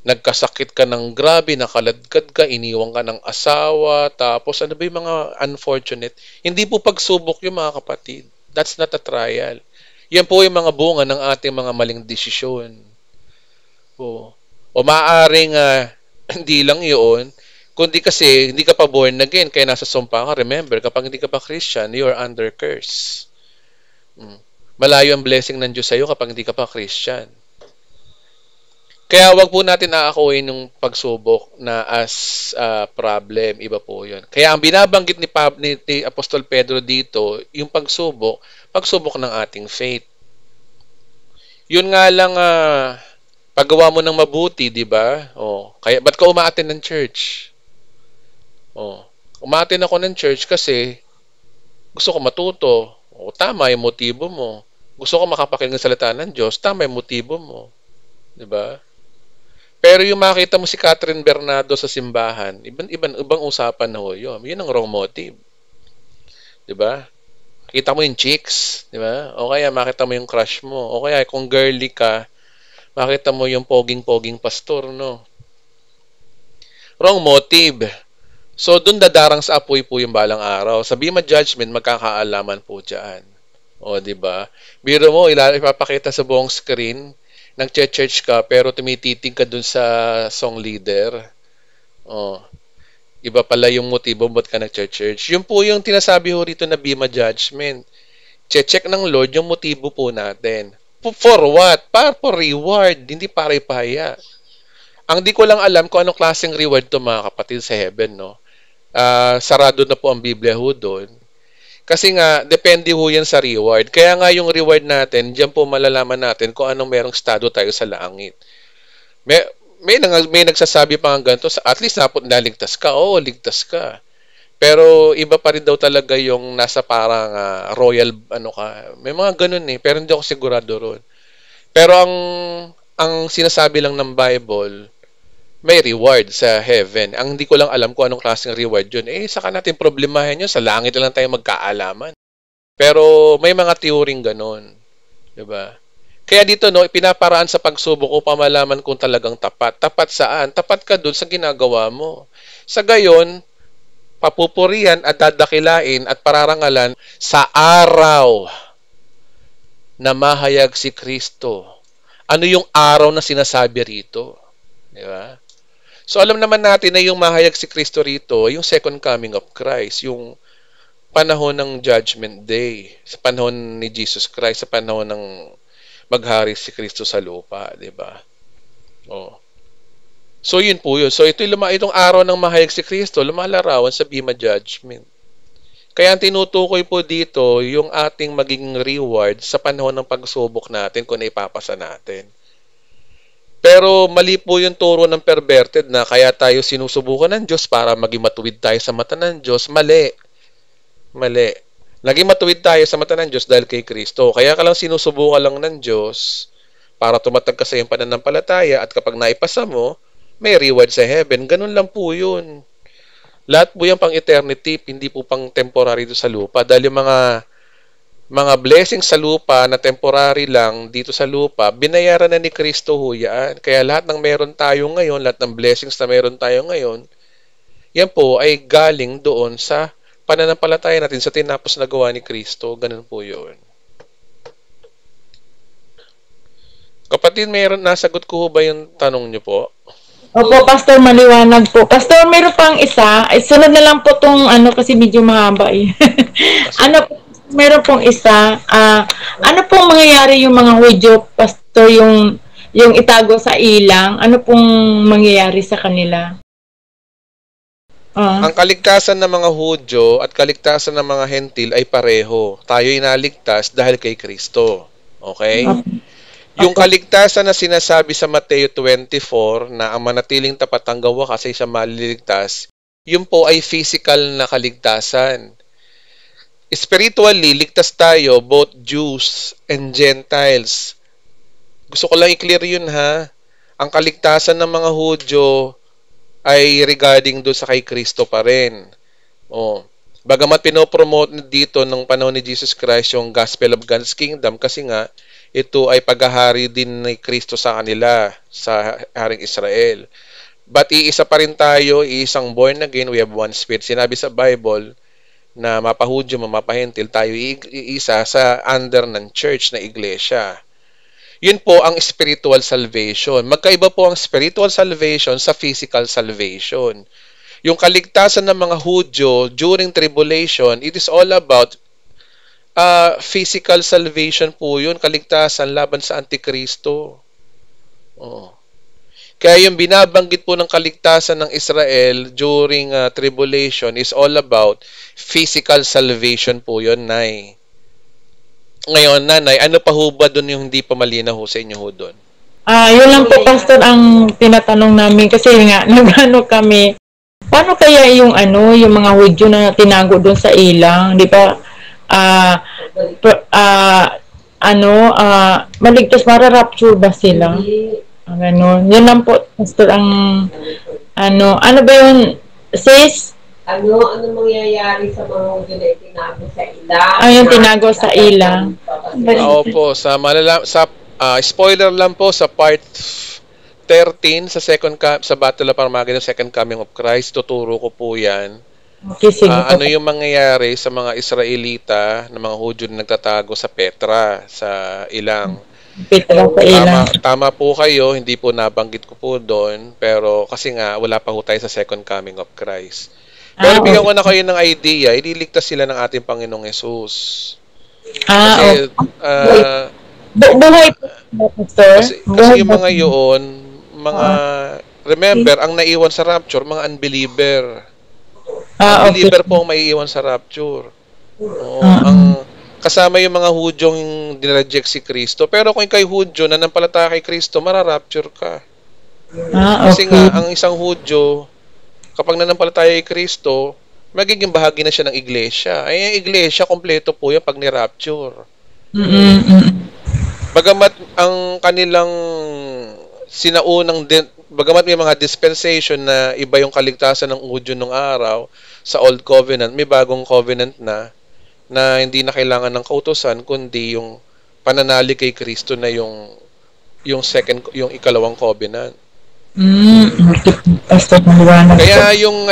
nagkasakit ka ng grabe, nakaladkad ka, iniwan ka ng asawa, tapos ano ba yung mga unfortunate? Hindi po pagsubok yung mga kapatid. That's not a trial. Yan po yung mga bunga ng ating mga maling desisyon. O maaaring hindi lang yun, kundi kasi hindi ka pa born again, kaya nasa sumpa ka. Remember, kapag hindi ka pa Christian, you're under curse. Malayo ang blessing ng Diyos sa iyo kapag hindi ka pa Christian. Kaya wag po natin aakuin yung pagsubok na as problem. Iba po yun. Kaya ang binabanggit ni Apostol Pedro dito, yung pagsubok ng ating faith. Yun nga lang, paggawa mo ng mabuti, di ba? Kaya, ba't ka umaattend ng church? Umaattend ako ng church kasi gusto ko matuto. Tama yung motibo mo. Gusto ko makapakinig ng salita ng Diyos. Tama yung motibo mo. Di ba? Pero yung makita mo si Catherine Bernardo sa simbahan, ibang usapan na ho yun. Yun ang wrong motive. Diba? Kita mo yung chicks, diba? O kaya makita mo yung crush mo. O kaya kung girly ka, makita mo yung poging-poging pastor, no? Wrong motive. So, dun dadarang sa apoy po yung balang araw. Sa Bema Judgment, magkakaalaman po dyan. O, diba? Biro mo, ipapakita sa buong screen, nag-church ka pero tumititig ka dun sa song leader. Iba pala yung motibo ba't ka nag-church. Yun po yung tinasabi ho rito na Bema Judgment. Check ng Lord yung motibo po natin. For what? Para for reward, hindi para ipahaya. Ang di ko lang alam kung anong klaseng reward to mga kapatid sa heaven, no? Sarado na po ang Biblia ho doon. Kasi nga, depende ho yan sa reward. Kaya nga yung reward natin, diyan po malalaman natin kung anong merong estado tayo sa langit. May nagsasabi pa nga ganito, at least naligtas ka. Oo, ligtas ka. Pero iba pa rin daw talaga yung nasa parang royal, may mga ganun pero hindi ako sigurado ron. Pero ang sinasabi lang ng Bible, may reward sa heaven. Ang hindi ko lang alam kung anong klaseng reward yun. Saka natin problemahin yun. Sa langit lang tayo magkaalaman. Pero may mga teoring ganon. Diba? Kaya dito, no, pinaparaan sa pagsubok upang malaman kung talagang tapat. Tapat saan? Tapat ka dun sa ginagawa mo. Sa gayon, papupurihan at dadakilain at pararangalan sa araw na mahayag si Kristo. Ano yung araw na sinasabi rito? Diba? So alam naman natin na yung mahayag si Kristo rito, yung second coming of Christ, yung panahon ng Judgment Day, sa panahon ni Jesus Christ, sa panahon ng maghari si Kristo sa lupa, di ba? So yun po yun. So itong araw ng mahayag si Kristo, lumalarawan sa Bema Judgment. Kaya ang tinutukoy po dito, yung ating magiging reward sa panahon ng pagsubok natin kung naipapasa natin. Pero mali po yung turo ng perverted na kaya tayo sinusubukan ng Diyos para maging matuwid tayo sa mata ng Diyos. Mali. Naging matuwid tayo sa mata ng Diyos dahil kay Kristo. Kaya ka lang sinusubukan lang ng Diyos para tumatag ka sa iyong pananampalataya at kapag naipasa mo, may reward sa heaven. Ganun lang po yun. Lahat po yan pang eternity, hindi po pang temporary dito sa lupa. Dahil yung mga blessings sa lupa na temporary lang dito sa lupa, binayaran na ni Kristo ho yan. Kaya lahat ng meron tayo ngayon, lahat ng blessings na meron tayo ngayon, yan po ay galing doon sa pananampalataya natin sa tinapos na gawa ni Kristo. Ganun po yun. Kapatid, nasagot ko ba yung tanong niyo po? Opo, Pastor, maliwanag po. Pastor, meron pang isa. Sunod na lang po tong kasi medyo mahaba meron pong isa. Ano pong mangyayari yung mga Hudyo, Pastor, yung itago sa ilang? Ano pong mangyayari sa kanila? Ang kaligtasan ng mga Hudyo at kaligtasan ng mga Hentil ay pareho. Tayo inaligtas dahil kay Kristo. Okay? Yung kaligtasan na sinasabi sa Mateo 24 na ang manatiling tapat ang gawa kasi siya maliligtas, yun po ay physical na kaligtasan. spiritually, ligtas tayo, both Jews and Gentiles. Gusto ko lang i-clear yun, ha? Ang kaligtasan ng mga Hudyo ay regarding doon sa kay Kristo pa rin. Bagamat pinopromote dito ng panahon ni Jesus Christ yung Gospel of God's Kingdom kasi nga ito ay paghahari din ni Kristo sa kanila, sa Haring Israel. But iisa pa rin tayo, isang born again, we have one spirit. Sinabi sa Bible na mapahudyo, mapahentil, tayo iisa sa under ng church na iglesia. Yun po ang spiritual salvation. Magkaiba po ang spiritual salvation sa physical salvation. Yung kaligtasan ng mga Hudyo during tribulation, it is all about physical salvation po yun. Kaligtasan laban sa Antikristo. Kaya yung binabanggit po ng kaligtasan ng Israel during tribulation is all about physical salvation po yun, Nay. Ngayon, Nanay, ano pa ho ba doon yung hindi pa malinaw ho sa inyo ho doon? Yun lang po, Pastor, ang tinatanong namin kasi nga, nagano kami, paano kaya yung yung mga Hudyo na tinago doon sa ilang, di ba? Maligtas, mararapture ba sila? Ganon. Yun lang po, Pastor, ang ano ba yun, sis? Ano mangyayari sa mga Hudyo na itinago sa ilang? Yung tinago sa ilang. Opo, sa spoiler lang po sa part 13 sa Battle of Armageddon, Second Coming of Christ, tuturo ko po 'yan. Okay, sige. Ano yung mangyayari sa mga Israelita na mga Hudyo na nagtatago sa Petra, sa ilang. Petra sa ilang. Tama po kayo, hindi po nabanggit ko po doon, pero kasi nga wala pa ho tayo sa Second Coming of Christ. Pero bigyan ko na kayo ng idea, ililigtas sila ng ating Panginoong Yesus. Kasi, buhay po, kasi yung mga yun, remember, ang naiwan sa rapture, mga unbeliever. Unbeliever po ang maiiwan sa rapture. Ang kasama yung mga Hudyong dinreject si Kristo. Pero kung ikay Hudyo, nanampalataya kay Kristo, mararapture ka. Kasi nga, ang isang Hudyo, kapag nanampalataya kay Kristo, magiging bahagi na siya ng iglesia. Ay, ang iglesia, kompleto po yan pag ni-rapture. Bagamat ang kanilang bagamat may mga dispensation na iba yung kaligtasan ng Hudyo nung araw, sa Old Covenant, may bagong covenant na hindi na kailangan ng kautusan, kundi yung pananalig kay Kristo na yung ikalawang covenant. Kaya yung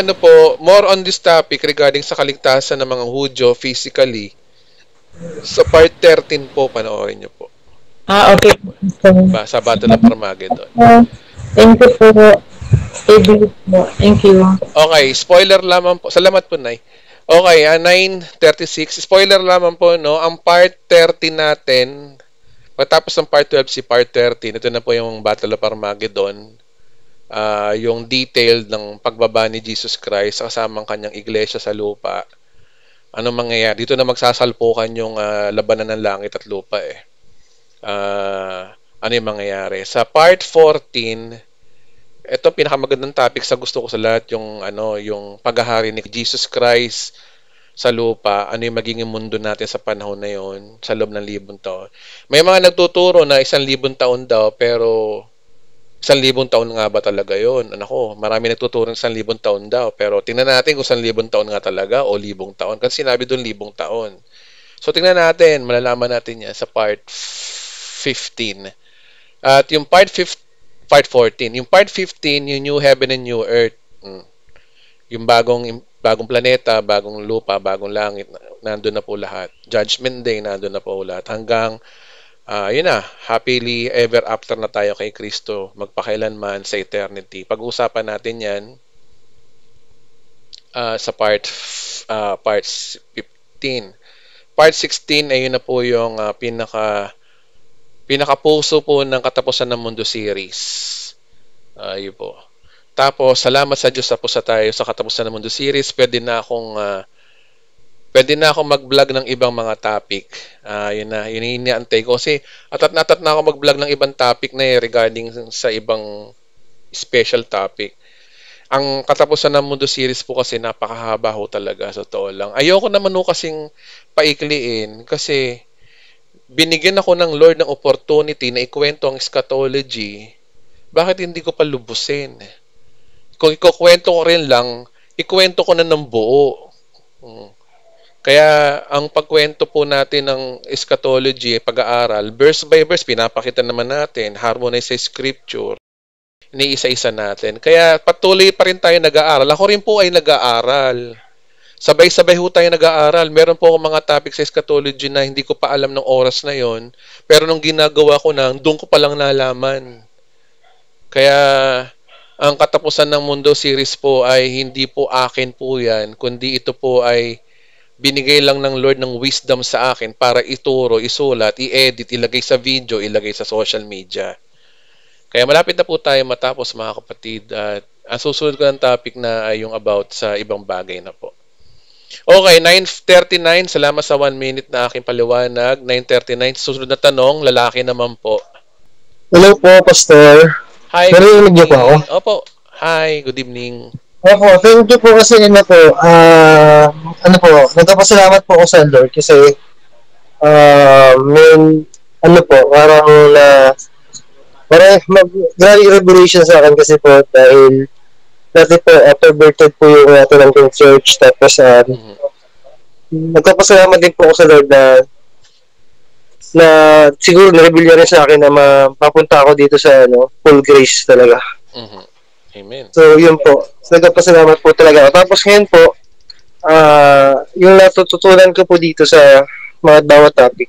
more on this topic regarding sa kaligtasan ng mga Hudyo physically, sa part 13 po, panoorin nyo po. Okay. Sa Battle of Armageddon. Thank you po. Thank you. Okay, spoiler lamang po. Salamat po, Nay. Okay, 9:36. Spoiler lamang po, no? Ang part 13 natin, matapos ng part 12 si part 13, ito na po yung Battle of Armageddon. Yung detail ng pagbaba ni Jesus Christ kasamang kanyang iglesia sa lupa. Ano mangyayari? Dito na magsasalpukan yung labanan ng langit at lupa eh. Ano yung mangyayari? Sa part 14, ito pinakamagandang topic sa gusto ko sa lahat, yung paghahari ni Jesus Christ sa lupa, ano yung magiging mundo natin sa panahon na yon, sa loob ng 1,000 taon. May mga nagtuturo na 1,000 taon daw, pero 1,000 taon nga ba talaga yon? Marami nagtuturo ng 1,000 taon daw, pero tingnan natin kung 1,000 taon nga talaga o 1,000 taon. Kasi sinabi doon 1,000 taon. So tingnan natin, malalaman natin yan sa part 15. At yung part 14. Yung part 15, yung new heaven and new earth. Yung bagong planeta, bagong lupa, bagong langit, nandun na po lahat. Judgment Day, nandun na po lahat. Hanggang, yun na, happily ever after na tayo kay Kristo, magpakailanman sa eternity. Pag-uusapan natin yan sa part 15. Part 16, ayun na po yung pinakapuso po ng Katapusan ng Mundo series. Yun po. Tapos, salamat sa Diyos po sa tayo sa Katapusan ng Mundo series. Pwede na akong mag-vlog ng ibang mga topic. Yun iniantay ko. Kasi atat na ako mag-vlog ng ibang topic na regarding sa ibang special topic. Ang Katapusan ng Mundo series po kasi napakahaba ho talaga, sa totoo lang. Ayoko naman ho kasing paikliin kasi binigyan ako ng Lord ng opportunity na ikwento ang eschatology. Bakit hindi ko pa lubusin? Kung ikukwento ko rin lang, ikwento ko na ng buo. Kaya ang pagkwento po natin ng eschatology, pag-aaral, verse by verse, pinapakita naman natin, harmonize sa scripture, iniisa-isa natin. Kaya patuloy pa rin tayo nag-aaral. Ako rin po ay nag-aaral. Sabay-sabay ho tayo nag-aaral. Meron po akong mga topic sa eschatology na hindi ko pa alam ng oras na yon. Pero nung ginagawa ko na, doon ko palang nalaman. Kaya ang Katapusan ng Mundo series po ay hindi po akin po yan, kundi ito po ay binigay lang ng Lord ng wisdom sa akin para ituro, isulat, i-edit, ilagay sa video, ilagay sa social media. Kaya malapit na po tayo matapos, mga kapatid. At ang susunod ko ng topic na ay yung about sa ibang bagay na po. Okay, 9:39. Salamat sa 1 minute na aking paliwanag. 9:39. Susunod na tanong, lalaki naman po. Hello po, Pastor. Hi. Narinig niyo po ako? Opo. Hi, good evening. Opo, thank you po kasi nagpapasalamat po ako sa Lord kasi grabe revelation sa akin kasi po dahil dati po perverted po yung atin ng church, tapos nagpapasalamat din po ako sa Lord na siguro na-reveal niya rin sa akin na mapapunta ako dito sa full grace talaga. Amen. So yun po, nagpapasalamat po talaga ako. Tapos ngayon po yung natututunan ko po dito sa mga bawat topic,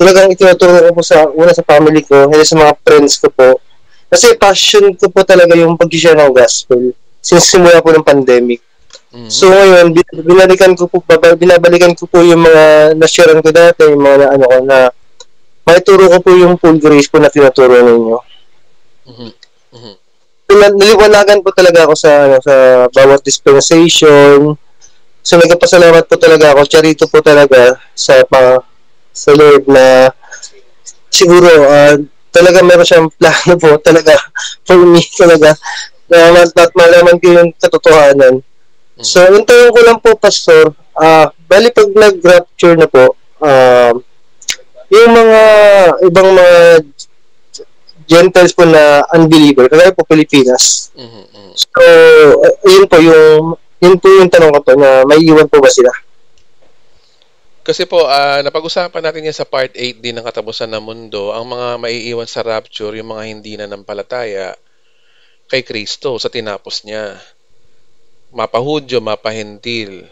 talagang itinuturo ko po sa family ko and sa mga friends ko po. Kasi passion ko po talaga yung pag-share ng gospel since simula po ng pandemic. So ngayon, binabalikan ko po yung mga na-sharean ko dati, yung mga na maituro ko po yung full grace po na tinuturo ninyo. Naliwanagan po talaga ako sa bawat dispensation. So nagpapasalamat po talaga ako, charito po talaga sa Lord na siguro talaga meron siyang plano po talaga for me talaga na malaman ko yung katotohanan. So hintayin ko lang po, Pastor, bali pag nag-rapture na po, yung mga ibang mga Gentiles po na unbeliever, kagaya po Pilipinas. So yun po yung tanong ko po, na may iwan po ba sila? Kasi po, napag-usapan natin yan sa part 8 din ng Katapusan ng Mundo. Ang mga maiiwan sa rapture, yung mga hindi nanampalataya kay Kristo sa tinapos niya. Mapahudyo, mapahentil.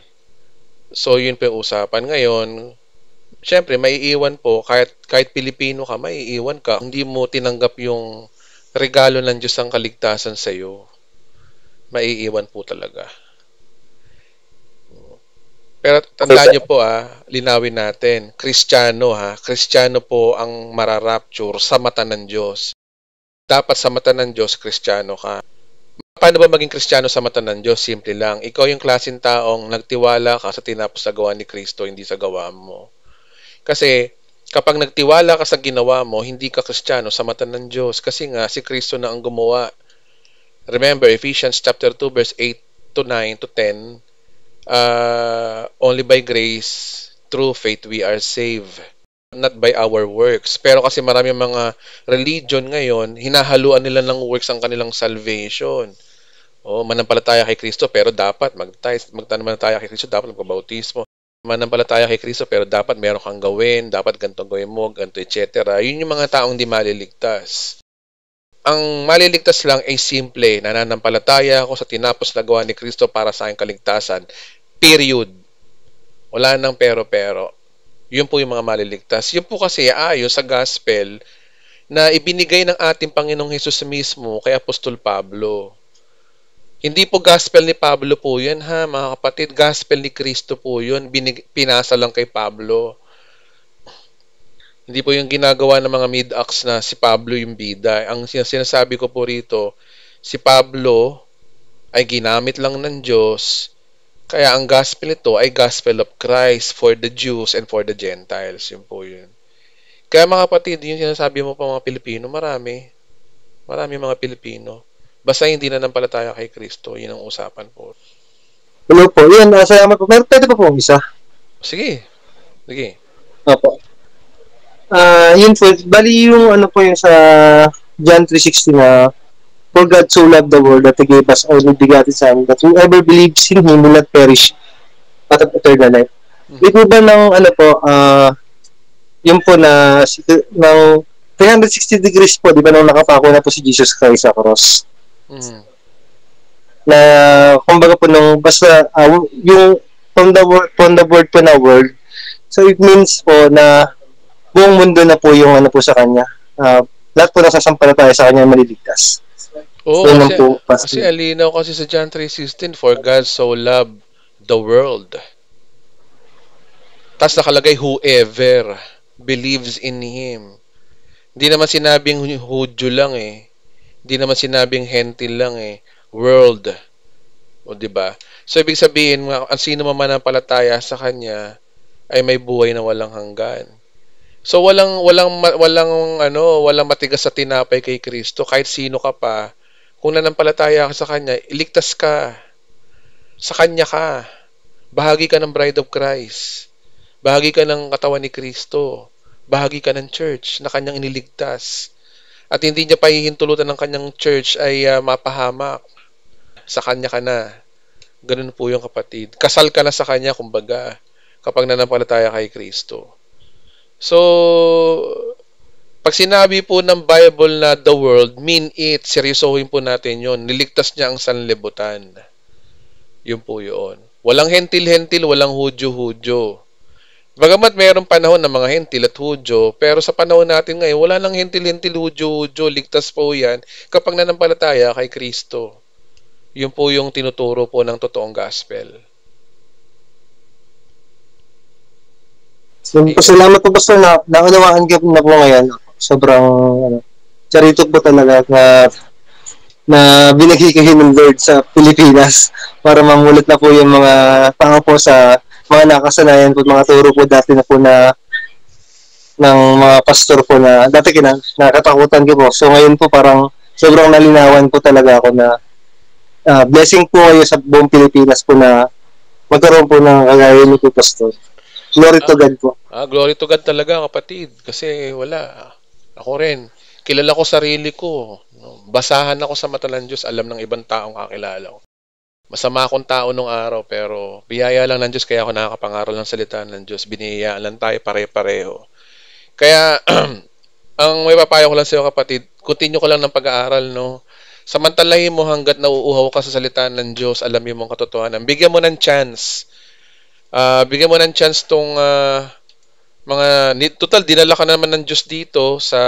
So, yun po yung usapan. Ngayon, syempre, maiiwan po, kahit Pilipino ka, maiiwan ka. Hindi mo tinanggap yung regalo ng Diyos ang kaligtasan sa iyo. Maiiwan po talaga. Pero tandaan nyo po linawin natin, Kristiyano po ang mararapture sa mata ng Diyos. Dapat sa mata ng Diyos, Kristiyano ka. Paano ba maging Kristiyano sa mata ng Diyos? Simple lang. Ikaw yung klaseng taong nagtiwala ka sa tinapos na gawa ni Kristo, hindi sa gawa mo. Kasi kapag nagtiwala ka sa ginawa mo, hindi ka Kristiyano sa mata ng Diyos. Kasi nga, si Kristo na ang gumawa. Remember, Ephesians chapter 2, verse 8 to 9 to 10, only by grace, through faith, we are saved. Not by our works. Pero kasi maraming mga religion ngayon, hinahaluan nila ng works ang kanilang salvation. Manampalataya kay Kristo, pero dapat magtanampalataya kay Kristo, dapat magpabautismo. Manampalataya kay Kristo, pero dapat meron kang gawin, dapat ganito gawin mo, ganito, etc. Yun yung mga taong di maliligtas. Ang maliligtas lang ay simple, nananampalataya ako sa tinapos na gawa ni Kristo para sa aking kaligtasan. Period. Wala nang pero-pero. Yun po yung mga maliligtas. Yun po kasi ayon sa gospel na ibinigay ng ating Panginoong Hesus mismo kay Apostol Pablo. Hindi po gospel ni Pablo po yun, mga kapatid. Gospel ni Kristo po yun. Pinasa lang kay Pablo. Hindi po yung ginagawa ng mga mid-acts na si Pablo yung bida. Ang sinasabi ko po rito, si Pablo ay ginamit lang ng Diyos. Kaya ang gospel ito ay gospel of Christ for the Jews and for the Gentiles. Yun po yun. Kaya mga kapatid, yung sinasabi mo pa mga Pilipino, marami mga Pilipino. Basta hindi na nampalataya kay Kristo, yun ang usapan po. Hello po. Yan, salamat po. Meron pwede pa po isa. Sige. Sige. Opo. Yun po. Bali yung ano po yung sa John 3:16 na for God so loved the world that He gave us only begotten Son, that whoever believes in Him will not perish, but have eternal life. Ito ba ng ano po, yun po na ng 360 degrees po, di ba nung nakapako na po si Jesus Christ sa cross? Na kumbaga po nung basta yung from the word po na word, so it means po na buong mundo na po yung ano po sa kanya, lahat po nasasampalataya sa kanya maliligtas. Oo, kasi alinaw kasi sa John 3:16, for God so loved the world. Tapos nakalagay whoever believes in Him. Hindi naman sinabing Hudyo lang eh. Hindi naman sinabing Hentil lang eh. World. O diba? So ibig sabihin, ang sino mananampalataya sa Kanya ay may buhay na walang hanggan. So walang matigas sa tinapay kay Kristo. Kahit sino ka pa, kung nanampalataya ka sa Kanya, iligtas ka. Sa Kanya ka. Bahagi ka ng Bride of Christ. Bahagi ka ng katawan ni Kristo. Bahagi ka ng church na Kanyang iniligtas. At hindi niya pahihintulutan ng Kanyang church ay mapahamak. Sa Kanya ka na. Ganun po yung kapatid. Kasal ka na sa Kanya, kumbaga, kapag nanampalataya kay Kristo. So, pag sinabi po ng Bible na the world, mean it, seryosohin po natin yon. Niligtas niya ang sanlibutan. Yun po yun. Walang hentil-hentil, walang hudyo-hudyo. Bagamat mayroong panahon ng mga hentil at hudyo, pero sa panahon natin ngayon, wala nang hentil-hentil, hudyo-hudyo, ligtas po yan kapag nanampalataya kay Kristo. Yun po yung tinuturo po ng totoong gospel. So, salamat po Pastor na naunawaan ko na po ngayon. Sobrang charito po talaga na binaghigahin ng Lord sa Pilipinas para mamulit na po yung mga tao po sa mga nakasanayan po, mga turo po dati na po ng mga pastor po na dati nakatakutan ko po. So ngayon po parang sobrang nalinawan po talaga ako na blessing po kayo sa buong Pilipinas po na magkaroon po ng kagaya ni po Pastor. Glory to God po. Glory to God talaga kapatid. Kasi wala. Ako rin. Kilala ko sarili ko. Basahan ako sa mata ng Diyos. Alam ng ibang taong kakilala ko. Masama akong tao nung araw pero biyaya lang ng Diyos kaya ako nakakapangaral ng salita ng Diyos. Biniyayaan lang tayo pare-pareho. Kaya ang may papayo ko lang sa iyo kapatid, continue ko lang ng pag-aaral, no. Samantalahin mo hangga't nauuhaw ka sa salita ng Diyos, alam mo mong katotohanan. Bigyan mo ng chance. Bigyan mo ng chance tong total dinala ka naman ng Diyos dito sa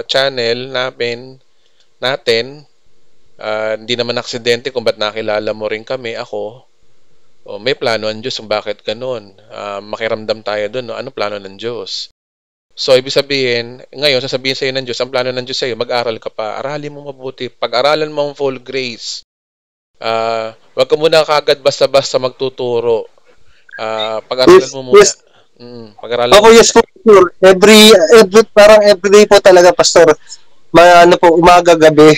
channel natin. Hindi naman aksidente kung ba't nakilala mo rin kami, ako. May plano ang Diyos kung bakit ganun. Makiramdam tayo dun, no? Ano plano ng Diyos? So, ibig sabihin, ngayon, sasabihin sa'yo ng Diyos, ang plano ng Diyos sa'yo, mag-aral ka pa. Aralin mo mabuti. Pag-aralan mo ang full grace. Huwag ka muna kagad basta-basta magtuturo. Pag-aralan mo muna. Pag-aralan mo yes po. Parang everyday po talaga, Pastor. Umaga, gabi.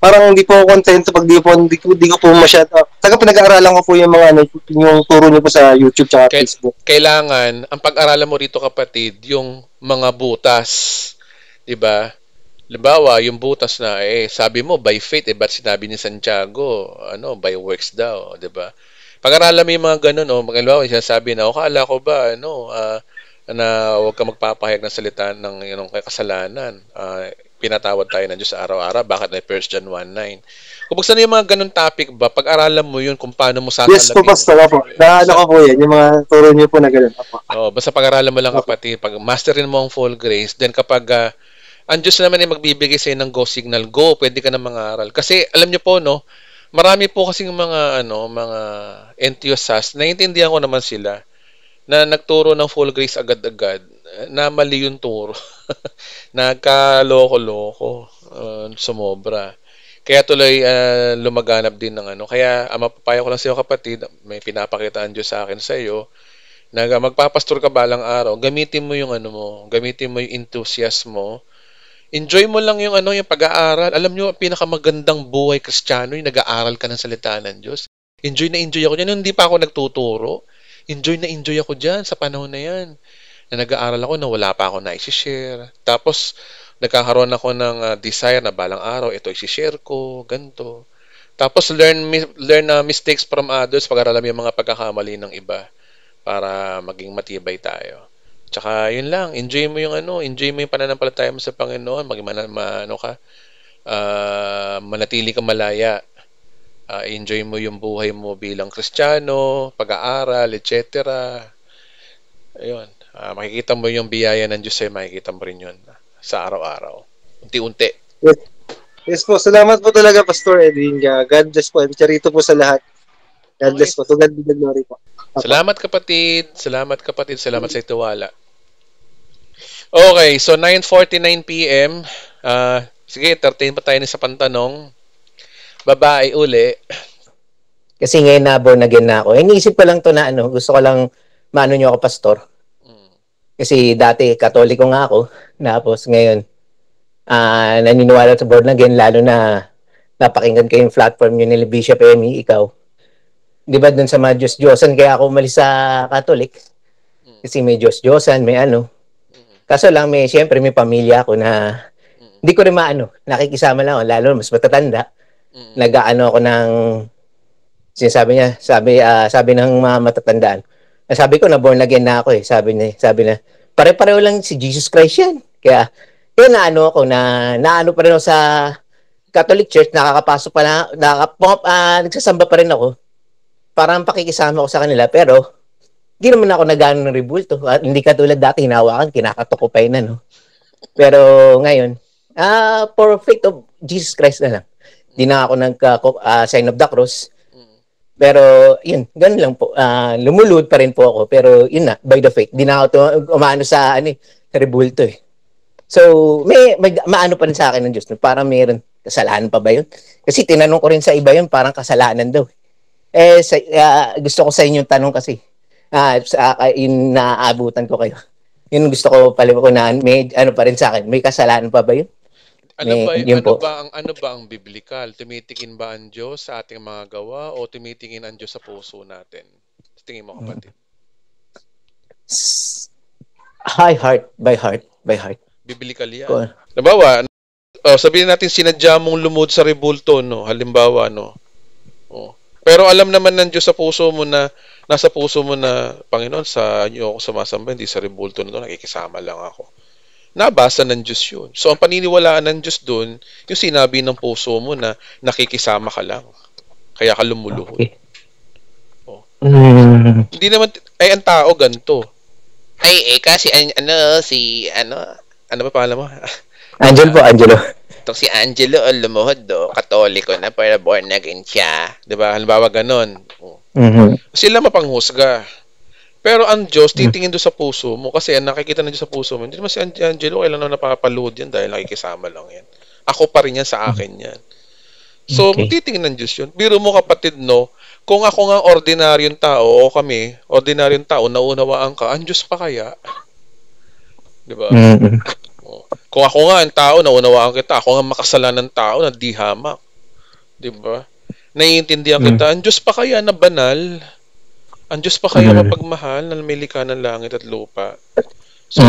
Parang hindi po ako kontento pag di ko po masyado. Pinag-aaralan ko po yung mga yung turo niyo po sa YouTube at Facebook. Kailangan ang pag-aralan mo rito kapatid, yung mga butas. 'Di ba? Halimbawa, yung butas na sabi mo by faith, ba't sinabi ni Santiago, by works daw, 'di ba? Pag-aralan mo yung mga ganun, halimbawa, sinasabi na, akala ko ba na huwag ka magpapahayag ng salita ng kasalanan. Pinatawad tayo ng Diyos sa araw-araw. Bakit na 1 John 1:9? Kung buksan yung mga ganun topic ba, pag-aralan mo yun kung paano mo sasalagin. Yes po, Pastor. Naano ko po yan. Yung mga turo niyo po na ganun. Basta pag-aralan mo lang kapatid. Pag masterin mo ang full grace, then kapag ang Diyos naman ay magbibigay sa'yo ng go signal, go, pwede ka na mangaral. Kasi alam niyo po, marami po kasing mga enthusiasts, naiintindihan ko naman sila, na nagturo ng full grace agad-agad, na mali yung turo. Nagkaloko-loko, sumobra. Kaya tuloy lumaganap din ng Kaya mapapayo ko lang sa iyo kapatid, may pinapakitaan Diyos sa akin sa iyo, na magpapastor ka balang araw, gamitin mo yung gamitin mo yung enthusiasm mo, Enjoy mo lang yung yung pag-aaral. Alam nyo, pinakamagandang buhay Kristiyano, yung nag-aaral ka ng salita ng Diyos. Enjoy na enjoy ako dyan. Hindi pa ako nagtuturo. Enjoy na enjoy ako dyan sa panahon na yan. Na nag-aaral ako na wala pa ako na i-share. Tapos, nagkakaroon ako ng desire na balang araw, ito i-share ko, ganito. Tapos, learn mistakes from others, pag-aralan yung mga pagkakamali ng iba para maging matibay tayo. Tsaka, yun lang, enjoy mo yung pananampalataya mo sa Panginoon, manatili ka malaya. Enjoy mo yung buhay mo bilang Kristiyano, pag-aaral, etc. Ayun. Makikita mo yung biyaya ng Diyos sa'yo, makikita mo rin yun sa araw-araw. Unti-unti. Yes po, salamat po talaga, Pastor Edwin. God bless po. Charito po sa lahat. God bless po. Tugad ng glory po. Salamat kapatid. Salamat sa itiwala. Okay, so 9:49 p.m. Sige, 13 pa tayo sa pantanong. Babae uli. Kasi ngayon na born again na ako. Iniisip ko lang to na gusto ko lang maano nyo ako, Pastor. Kasi dati Katoliko nga ako. Tapos ngayon, naniniwala sa born again, lalo na napakinggan ko yung platform nyo nila Bishop Emmy, ikaw. Di ba dun sa mga Diyos-Diyosan, kaya ako umalis sa Catholic. Kasi may Diyos-Diyosan, may Kaso lang, siyempre may pamilya ako na hindi ko rin nakikisama lang ako, lalo mas matatanda. Nag-ano ako ng sinasabi niya, sabi ng mga matatandaan. Sabi ko na born again na ako Sabi na pare-pareho lang si Jesus Christ yan. Kaya naano pa rin ako sa Catholic Church, nakakapasok pa na, nagsasamba pa rin ako. Parang pakikisama ko sa kanila, pero hindi naman ako nag-ano ng rebulto. Hindi katulad dati, hinawakan, kinakatok ko pa yun, Pero ngayon, for faith of Jesus Christ na lang. Hindi na ako sign of the cross. Pero, yun, ganun lang po. Lumulud pa rin po ako. Pero, yun na, by the faith. Hindi na ako umano sa rebulto So, may maano pa rin sa akin ng Diyos. Parang mayroon, kasalanan pa ba yun? Kasi tinanong ko rin sa iba yun, parang kasalanan daw. Gusto ko sa inyong tanong kasi. Yung naaabutan ko kayo. Yun gusto ko paliwanan, may pa rin sa akin. May kasalanan pa ba yun? Ano ba ang biblical? Tumitingin ba ang Diyos sa ating mga gawa o tumitingin ang Diyos sa puso natin? Tingin mo, kapatid. By heart. Biblical yan. Halimbawa, sabihin natin sinadya mong lumod sa rebulto, halimbawa, Pero alam naman ng Diyos sa puso mo na, nasa puso mo na, Panginoon, sa inyo ako sumasamba, hindi sa rebulto na nakikisama lang ako. Nabasa ng Diyos yun. So, ang paniniwalaan ng Diyos doon, yung sinabi ng puso mo na nakikisama ka lang. Kaya ka lumuluhod. Okay. Hindi naman, ang tao ganito. Kasi, ano ba pangalan mo? Angelo. Itong si Angelo, lumuhod Katoliko na, pero born again siya. Diba? Halimbawa, ganon. Sila mapanghusga. Pero ang Diyos, titingin doon sa puso mo kasi ang nakikita ng Diyos sa puso mo. Hindi naman si Angelo, kailan na napapaluhod yan dahil nakikisama lang yan. Ako pa rin yan, sa akin yan. So, titingin ng Diyos yun. Biro mo kapatid, kung ako nga ordinaryong tao o kami, ordinaryong tao, naunawaan ka, ang Diyos pa kaya? Diba? Kung ako nga ang tao, naunawaan kita, ako nga makasalanan tao na di hamak. Diba? Naiintindihan kita, ang Diyos pa kaya na banal? Ang Diyos pa kaya mapagmahal na may likha ng langit at lupa? So,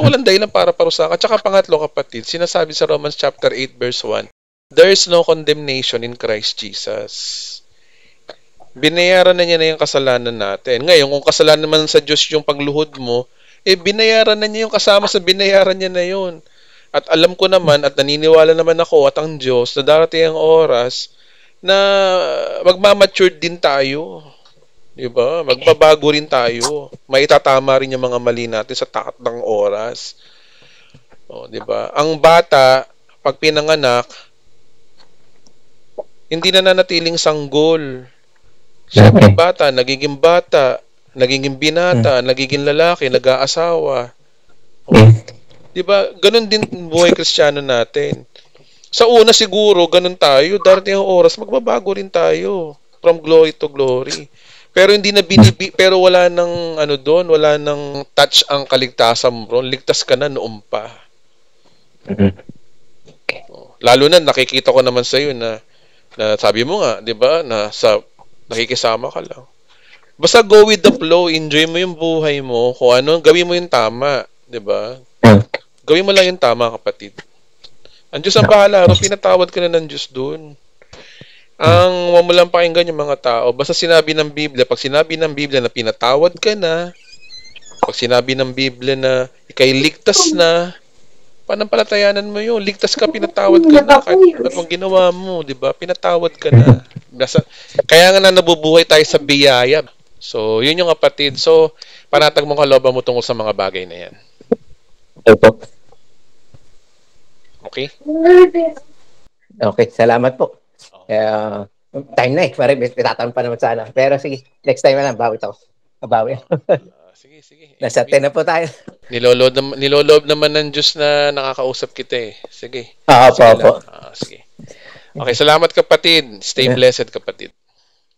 walang dahilan para parusahan. At saka pangatlo, kapatid, sinasabi sa Romans chapter 8 verse 1, there is no condemnation in Christ Jesus. Binayaran na niya na yung kasalanan natin. Ngayon, kung kasalanan naman sa Diyos yung pagluhod mo, binayaran na niya yung kasama sa binayaran niya na yun. At alam ko naman, at naniniwala naman ako at ang Diyos na darating ang oras na magmamature din tayo. Diba? Magbabago rin tayo. Maitatama rin yung mga mali natin sa takat ng oras. Diba? Ang bata, pag pinanganak, hindi na nanatiling sanggol. Siyempre bata, nagiging binata, nagiging lalaki, nag-aasawa. Diba? Ganun din buhay Kristiyano natin. Sa una siguro, ganun tayo. Darating ang oras, magbabago rin tayo. From glory to glory. Pero hindi na pero wala nang wala nang touch ang kaligtasan mo. Ligtas ka na noon pa. lalo na nakikita ko naman sa iyo na sabi mo nga, 'di ba, na nakikisama ka lang. Basta go with the flow, enjoy mo yung buhay mo, kung ano, gawin mo yung tama, 'di ba? Gawin mo lang yung tama, kapatid. Ang Diyos ang bahala, pinatawad ka na ng Diyos doon. Huwag mo lang pakinggan yung mga tao. Basta sinabi ng Biblia, pag sinabi ng Biblia na pinatawad ka na, pag sinabi ng Biblia na ikay ligtas na, panampalatayanan mo yun. Ligtas ka, pinatawad ka na. Kahit anong ginawa mo, di ba? Pinatawad ka na. Kaya nga na nabubuhay tayo sa biyaya. So, yun yung kapatid. So, panatag mong kalooban mo tungkol sa mga bagay na yan. Okay? Okay, salamat po. Time na eh. Parang itatanong pa naman sana. Pero sige, next time na lang. Bawi ako. Bawi. Sige. Nasa 10 na po tayo. Nilolob naman ng Diyos na nakakausap kita eh. Sige. Opo. Sige. Okay, salamat kapatid. Stay blessed kapatid.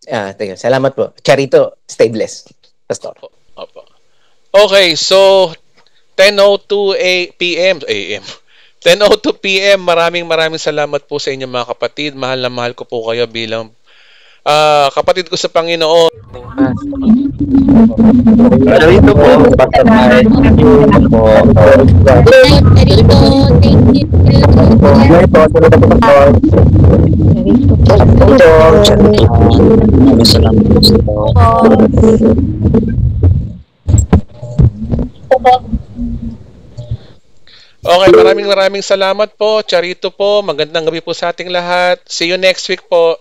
Thank you. Salamat po. Charito, stay blessed. Pastor. Opo. Okay, so 10:02 p.m. 10:02 p.m. Maraming salamat po sa inyo mga kapatid. Mahal na mahal ko po kayo bilang kapatid ko sa Panginoon. Dito po, Pastor Mike. Thank you. Okay, maraming salamat po. Charito po. Magandang gabi po sa ating lahat. See you next week po.